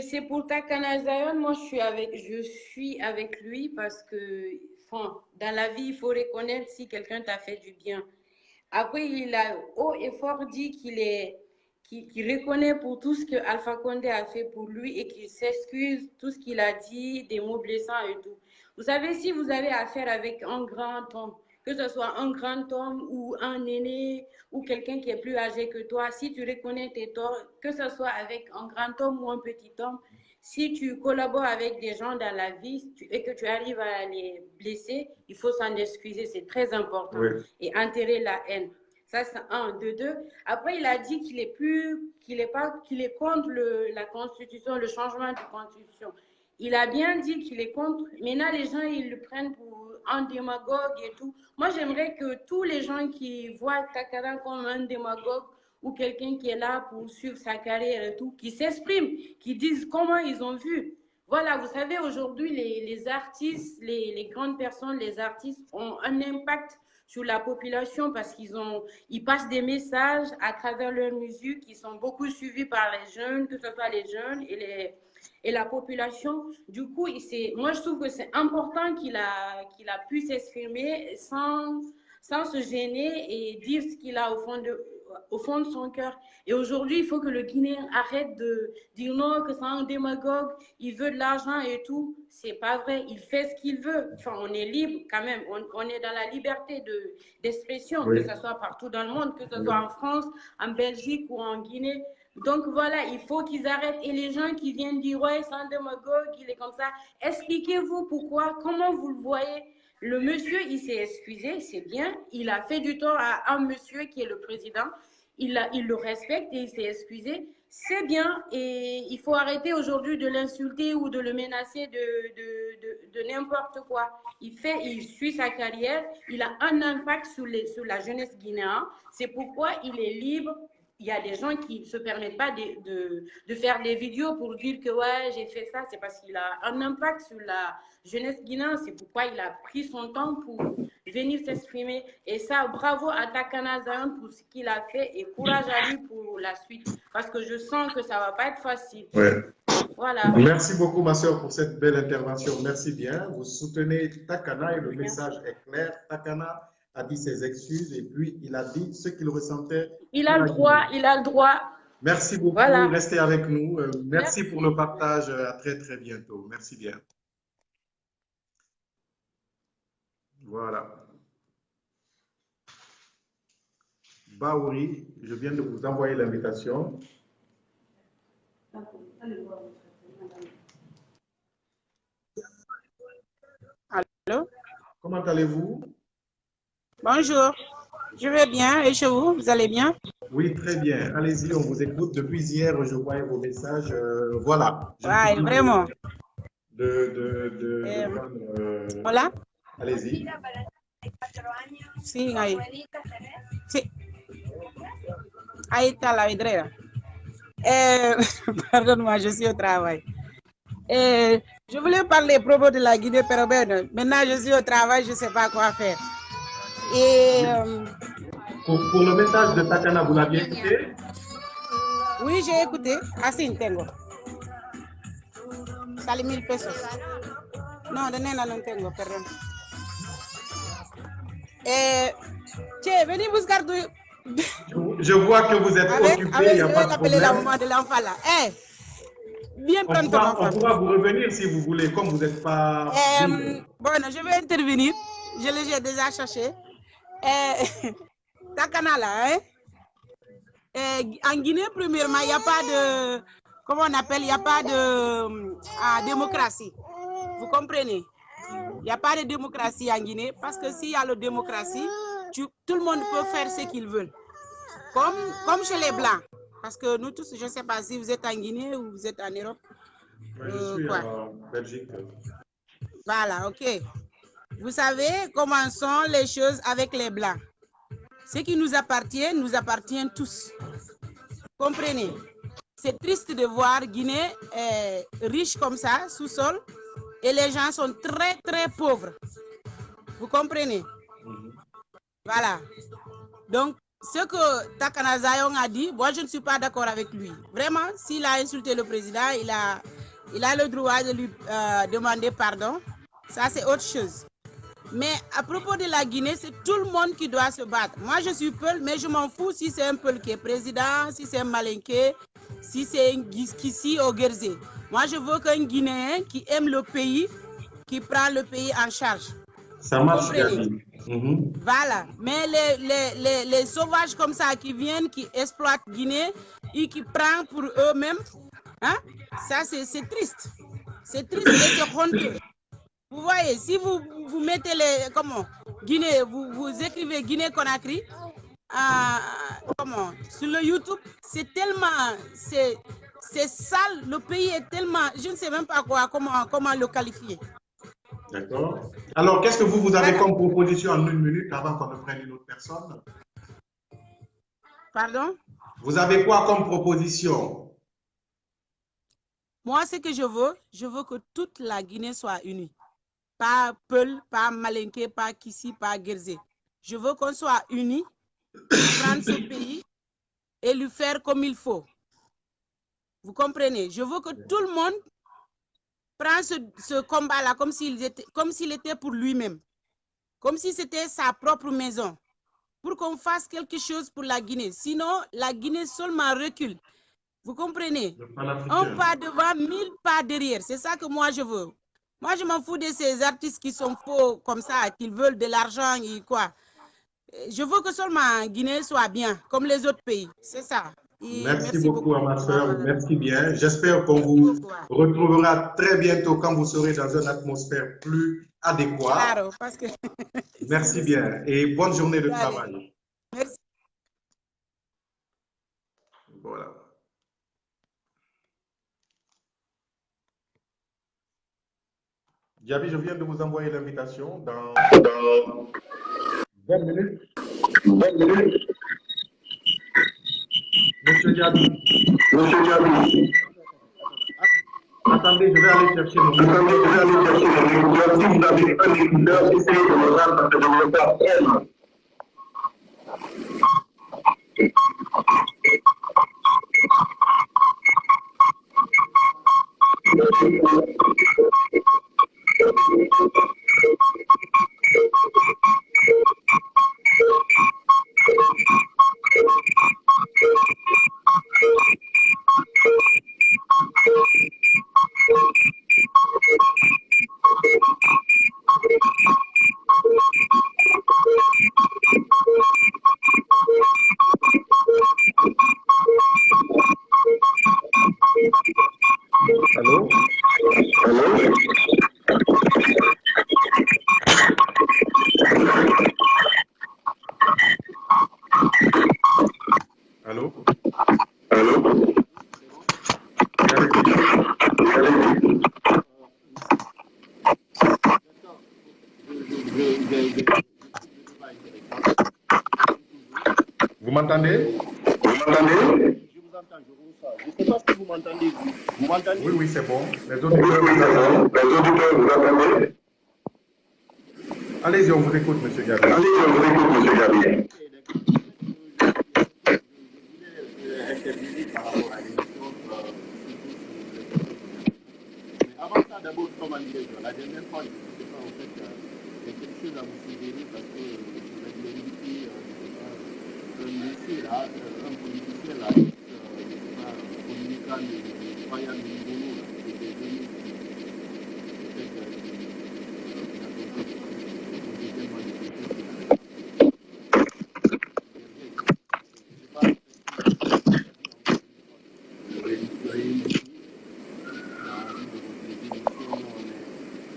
C'est pour Takana Zion, moi je suis avec lui parce que enfin, dans la vie, il faut reconnaître si quelqu'un t'a fait du bien. Après, il a haut et fort dit qu'il reconnaît pour tout ce que Alpha Condé a fait pour lui et qu'il s'excuse tout ce qu'il a dit, des mots blessants et tout. Vous savez, si vous avez affaire avec un grand homme, que ce soit un grand homme ou un aîné ou quelqu'un qui est plus âgé que toi, si tu reconnais tes torts, que ce soit avec un grand homme ou un petit homme, si tu collabores avec des gens dans la vie et que tu arrives à les blesser, il faut s'en excuser, c'est très important. Oui. Et enterrer la haine. Ça, c'est un. De deux. Après, il a dit qu'il est contre la Constitution, le changement de Constitution. Il a bien dit qu'il est contre. Maintenant, les gens, ils le prennent pour un démagogue et tout. Moi, j'aimerais que tous les gens qui voient Takana comme un démagogue ou quelqu'un qui est là pour suivre sa carrière et tout, qui s'expriment, qui disent comment ils ont vu. Voilà, vous savez, aujourd'hui, les artistes, les grandes personnes, les artistes ont un impact sur la population parce qu'ils passent des messages à travers leur musique, qui sont beaucoup suivis par les jeunes, que ce soit les jeunes et la population. Du coup, moi, je trouve que c'est important qu'il a pu s'exprimer sans se gêner et dire ce qu'il a au fond au fond de son cœur. Et aujourd'hui, il faut que le Guinéen arrête de dire non, que c'est un démagogue, il veut de l'argent et tout. C'est pas vrai, il fait ce qu'il veut. Enfin, on est libre quand même, on est dans la liberté d'expression, Oui. que ce soit partout dans le monde, que ce soit en France, en Belgique ou en Guinée. Donc voilà, il faut qu'ils arrêtent. Et les gens qui viennent dire ouais, c'est un démagogue, il est comme ça, expliquez-vous pourquoi, comment vous le voyez. Le monsieur, il s'est excusé, c'est bien. Il a fait du tort à un monsieur qui est le président. Il le respecte et il s'est excusé. C'est bien. Et il faut arrêter aujourd'hui de l'insulter ou de le menacer de n'importe quoi. Il suit sa carrière. Il a un impact sur la jeunesse guinéenne. C'est pourquoi il est libre. Il y a des gens qui ne se permettent pas de faire des vidéos pour dire que ouais, j'ai fait ça. C'est parce qu'il a un impact sur la jeunesse guinéenne. C'est pourquoi il a pris son temps pour venir s'exprimer. Et ça, bravo à Takana Zion pour ce qu'il a fait et courage à lui pour la suite. Parce que je sens que ça ne va pas être facile. Ouais. Voilà. Merci beaucoup, ma soeur, pour cette belle intervention. Merci bien. Vous soutenez Takana et le message est clair. Takana a dit ses excuses et puis il a dit ce qu'il ressentait. Il a le droit, il a le droit. Merci beaucoup. Voilà. Restez avec nous. Merci pour le partage. À très, très bientôt. Merci bien. Voilà. Baouri, je viens de vous envoyer l'invitation. Allô? Comment allez-vous? Bonjour, je vais bien. Et chez vous, vous allez bien? Oui, très bien. Allez-y, on vous écoute. Depuis hier, je voyais vos messages. Voilà. Ouais, vraiment. Voilà. Allez-y. Sí, ahí. Sí. Ahí está la vidriera. Pardonne-moi, je suis au travail. Je voulais parler à propos de la Guinée, mais ben, maintenant je suis au travail, je ne sais pas quoi faire. Et, pour le message de Takana, vous l'aviez écouté? Oui, j'ai écouté. Así tengo. Sale 1000 pesos. No, de nena no tengo, perdón. Che, venez buscar tu... Je vois que vous êtes occupé, il n'y a pas de problème. La maman de l'enfant là. Bien pronto, on pourra vous revenir si vous voulez, comme vous n'êtes pas... Bon, je vais intervenir. Je l'ai déjà cherché. Takana là, en Guinée, premièrement, il n'y a pas de... Comment on appelle? Il n'y a pas de démocratie. Vous comprenez? Il n'y a pas de démocratie en Guinée parce que s'il y a la démocratie, tout le monde peut faire ce qu'il veut. Comme chez les Blancs. Parce que nous tous, je ne sais pas si vous êtes en Guinée ou vous êtes en Europe. Je suis en Belgique. Voilà, ok. Vous savez comment sont les choses avec les Blancs. Ce qui nous appartient tous. Comprenez? C'est triste de voir Guinée riche comme ça, sous-sol, et les gens sont très, très pauvres. Vous comprenez? Voilà. Donc, ce que Takana Zion a dit, moi, je ne suis pas d'accord avec lui. Vraiment, s'il a insulté le président, il a le droit de lui demander pardon. Ça, c'est autre chose. Mais à propos de la Guinée, c'est tout le monde qui doit se battre. Moi, je suis Peul, mais je m'en fous si c'est un Peul qui est président, si c'est un Malinké, si c'est un Kissi ou Guerzé. Moi, je veux qu'un Guinéen qui aime le pays, qui prend le pays en charge. Ça marche, Gabi. Voilà. Mais les sauvages comme ça qui viennent, qui exploitent Guinée et qui prennent pour eux-mêmes, hein, ça, c'est triste. C'est triste et c'est honteux. Vous voyez, si vous mettez Guinée, vous écrivez Guinée-Conakry, sur le YouTube, c'est tellement, c'est sale, le pays est tellement, je ne sais même pas comment le qualifier. D'accord. Alors, qu'est-ce que vous avez comme proposition en 1 minute avant qu'on ne prenne une autre personne? Pardon? Vous avez quoi comme proposition? Moi, ce que je veux que toute la Guinée soit unie. Pas Peul, pas Malinké, pas Kissi, pas Guerzé. Je veux qu'on soit unis, prendre ce pays et lui faire comme il faut. Vous comprenez? Je veux que tout le monde prenne ce combat-là comme s'il était pour lui-même. Comme si c'était sa propre maison. pour qu'on fasse quelque chose pour la Guinée. Sinon, la Guinée seulement recule. Vous comprenez? Un pas devant, 1000 pas derrière. C'est ça que moi, je veux. Moi, je m'en fous de ces artistes qui sont faux comme ça, qui veulent de l'argent et quoi. Je veux que seulement Guinée soit bien, comme les autres pays. C'est ça. Et merci beaucoup à ma soeur, merci bien. J'espère qu'on vous retrouvera très bientôt quand vous serez dans une atmosphère plus adéquate. Claro, parce que... Merci bien et bonne journée de travail. Merci. Voilà. Diaby, je viens de vous envoyer l'invitation dans 20 minutes. 20 minutes. Monsieur Diaby. Monsieur Diaby. Attendez, je vais aller chercher mon écouteur. Si vous avez un écouteur, essayez de me rendre parce que je ne veux pas prendre. Allô? Allô? Allô? Allô? Vous m'entendez? Vous m'entendez? Je vous entends, je vous reçois. Je ne sais pas si vous m'entendez, vous. Vous m'entendez? Oui, oui, c'est bon. Les auditeurs vous entendez? Allez-y, on vous écoute, M. Gabriel. Allez-y, on vous écoute, M. Gabriel. Intervenir par rapport à l'émission. Mais avant ça, d'abord, comme on disait, la dernière fois, je ne sais pas, en fait, il y a quelque chose à vous suggérer parce que vous avez invité, un monsieur là, un politicien là, je ne sais pas, communicant de Faya Mingono, là, qui était venu,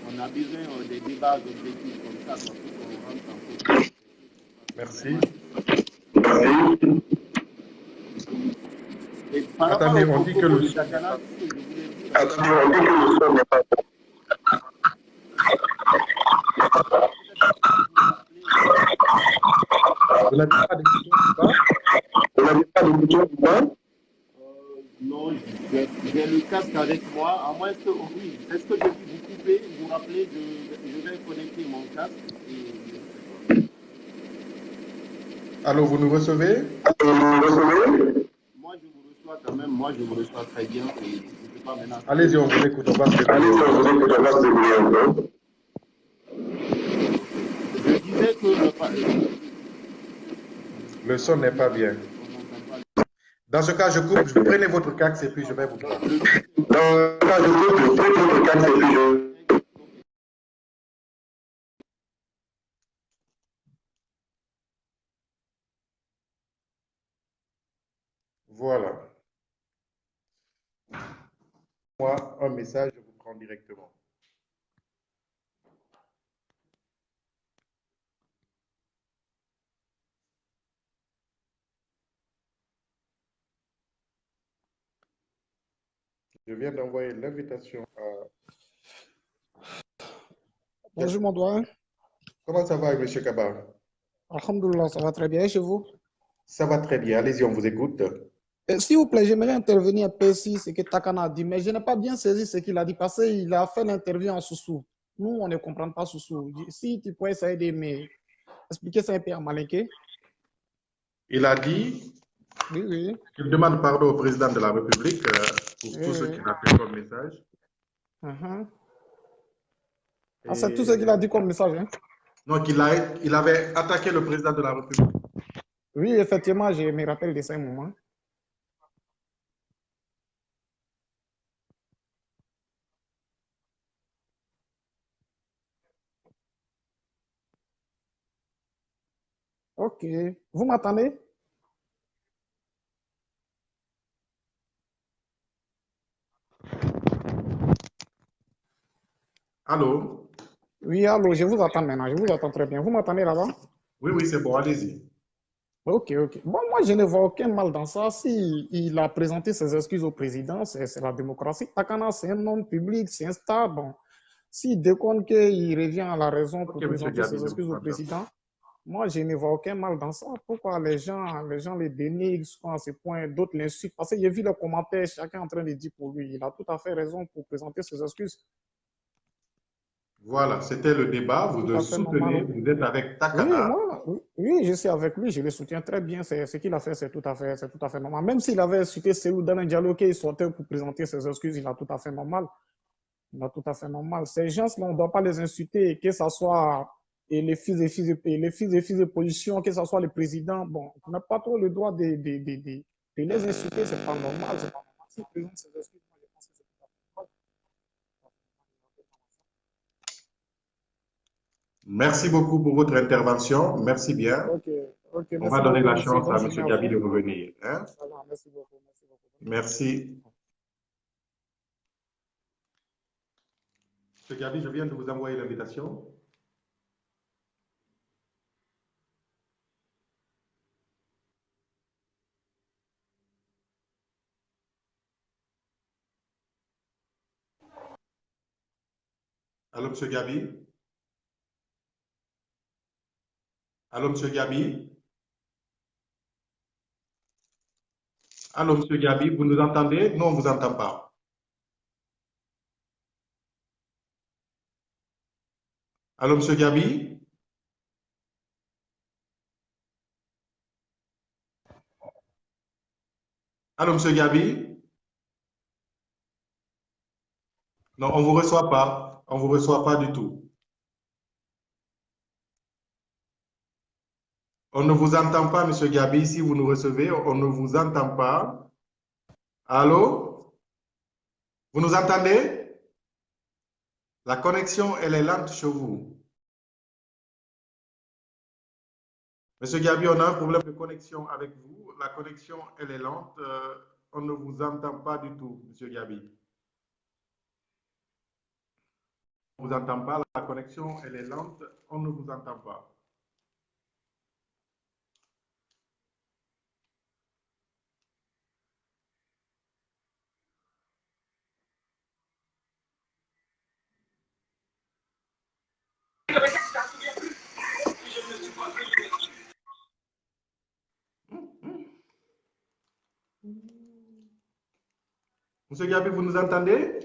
on a besoin des débats objectifs comme ça, pour qu'on rentre en cause. Merci. Et par Attendez, rapport on dit que le de son Takana, n'est pas bon. Vous n'avez pas d'écouteur ou pas? Vous n'avez pas d'écouteur ou pas? non, j'ai le casque avec moi, à moins que, oui, est-ce que je peux vous couper, vous rappeler, je vais connecter mon casque et... Allô, vous nous recevez? Moi, je vous reçois quand même, moi, je vous reçois très bien et je ne sais pas maintenant... Allez-y, on vous écoute, on va se débrouiller. Je disais que... Le son n'est pas bien. Dans ce cas, je coupe, vous prenez votre casque et puis je vais vous prendre. Dans ce cas, je coupe, vous prenez votre casque et puis je... Voilà. Moi, un message, je vous prends directement. Je viens d'envoyer l'invitation à... Bonjour, mon doigt. Comment ça va, M. Kaba? Alhamdoulilah, ça va très bien. Et chez vous? Ça va très bien. Allez-y, on vous écoute. S'il vous plaît, j'aimerais intervenir un peu ici, ce que Takana a dit, mais je n'ai pas bien saisi ce qu'il a dit parce qu'il a fait l'interview en sous-sous. Nous, on ne comprend pas sous-sous. Si tu peux essayer de m'expliquer ça un peu en malinké. Il a dit Oui. qu'il demande pardon au président de la République pour tout ce qu'il a fait comme message. C'est tout ce qu'il a dit comme message. Hein? Donc, il avait attaqué le président de la République. Oui, effectivement, je me rappelle de ces moments. Ok. Vous m'entendez? Allô? Oui, allô, je vous attends maintenant. Je vous attends très bien. Vous m'entendez là-bas? Oui, oui, c'est bon, allez-y. Ok, ok. Bon, moi, je ne vois aucun mal dans ça. Si il a présenté ses excuses au président, c'est la démocratie. Takana, c'est un homme public, c'est un star. Bon, s'il déconne qu'il revient à la raison pour Ok, monsieur présenter Gabi, ses je excuses vous au entends. président, moi, je ne vois aucun mal dans ça. Pourquoi les gens les dénigrent souvent à ce point, d'autres l'insultent? Parce que j'ai vu les commentaires, chacun en train de dire pour lui. Il a tout à fait raison pour présenter ses excuses. Voilà, c'était le débat. C'est Vous tout le à fait normal. soutenez, vous êtes avec Oui, Takana. moi, oui, je suis avec lui, je le soutiens très bien. Ce qu'il a fait, c'est tout à fait normal. Même s'il avait cité Seydou dans un dialogue qu'il sortait pour présenter ses excuses, il a tout à fait normal. Il a tout à fait normal. Ces gens-là, on ne doit pas les insulter, que ce soit et les fils et fils et les fils et fils de position, que ce soit le président. Bon, on n'a pas trop le droit de les insulter, c'est pas normal. C'est pas normal. S'il présente ses excuses, moi, je pense que c'est tout à fait normal. Merci beaucoup pour votre intervention. Merci bien. Ok, ok, On va merci donner beaucoup, la monsieur. chance Bonne à journée monsieur à Gabi de vous. revenir. Hein? Voilà, merci beaucoup, merci beaucoup. Merci. Monsieur Gabi, je viens de vous envoyer l'invitation. Allô, monsieur Gabi? Allô, monsieur Gabi? Allô, monsieur Gabi, vous nous entendez? Non, on ne vous entend pas. Allô, monsieur Gabi? Allô, monsieur Gabi? Non, on ne vous reçoit pas. On ne vous reçoit pas du tout. On ne vous entend pas, monsieur Gabi. Si vous nous recevez, on ne vous entend pas. Allô? Vous nous entendez? La connexion, elle est lente chez vous. Monsieur Gabi, on a un problème de connexion avec vous. La connexion, elle est lente. On ne vous entend pas du tout, monsieur Gabi. On ne vous entend pas. La connexion, elle est lente. On ne vous entend pas. Monsieur Gabi, vous nous entendez?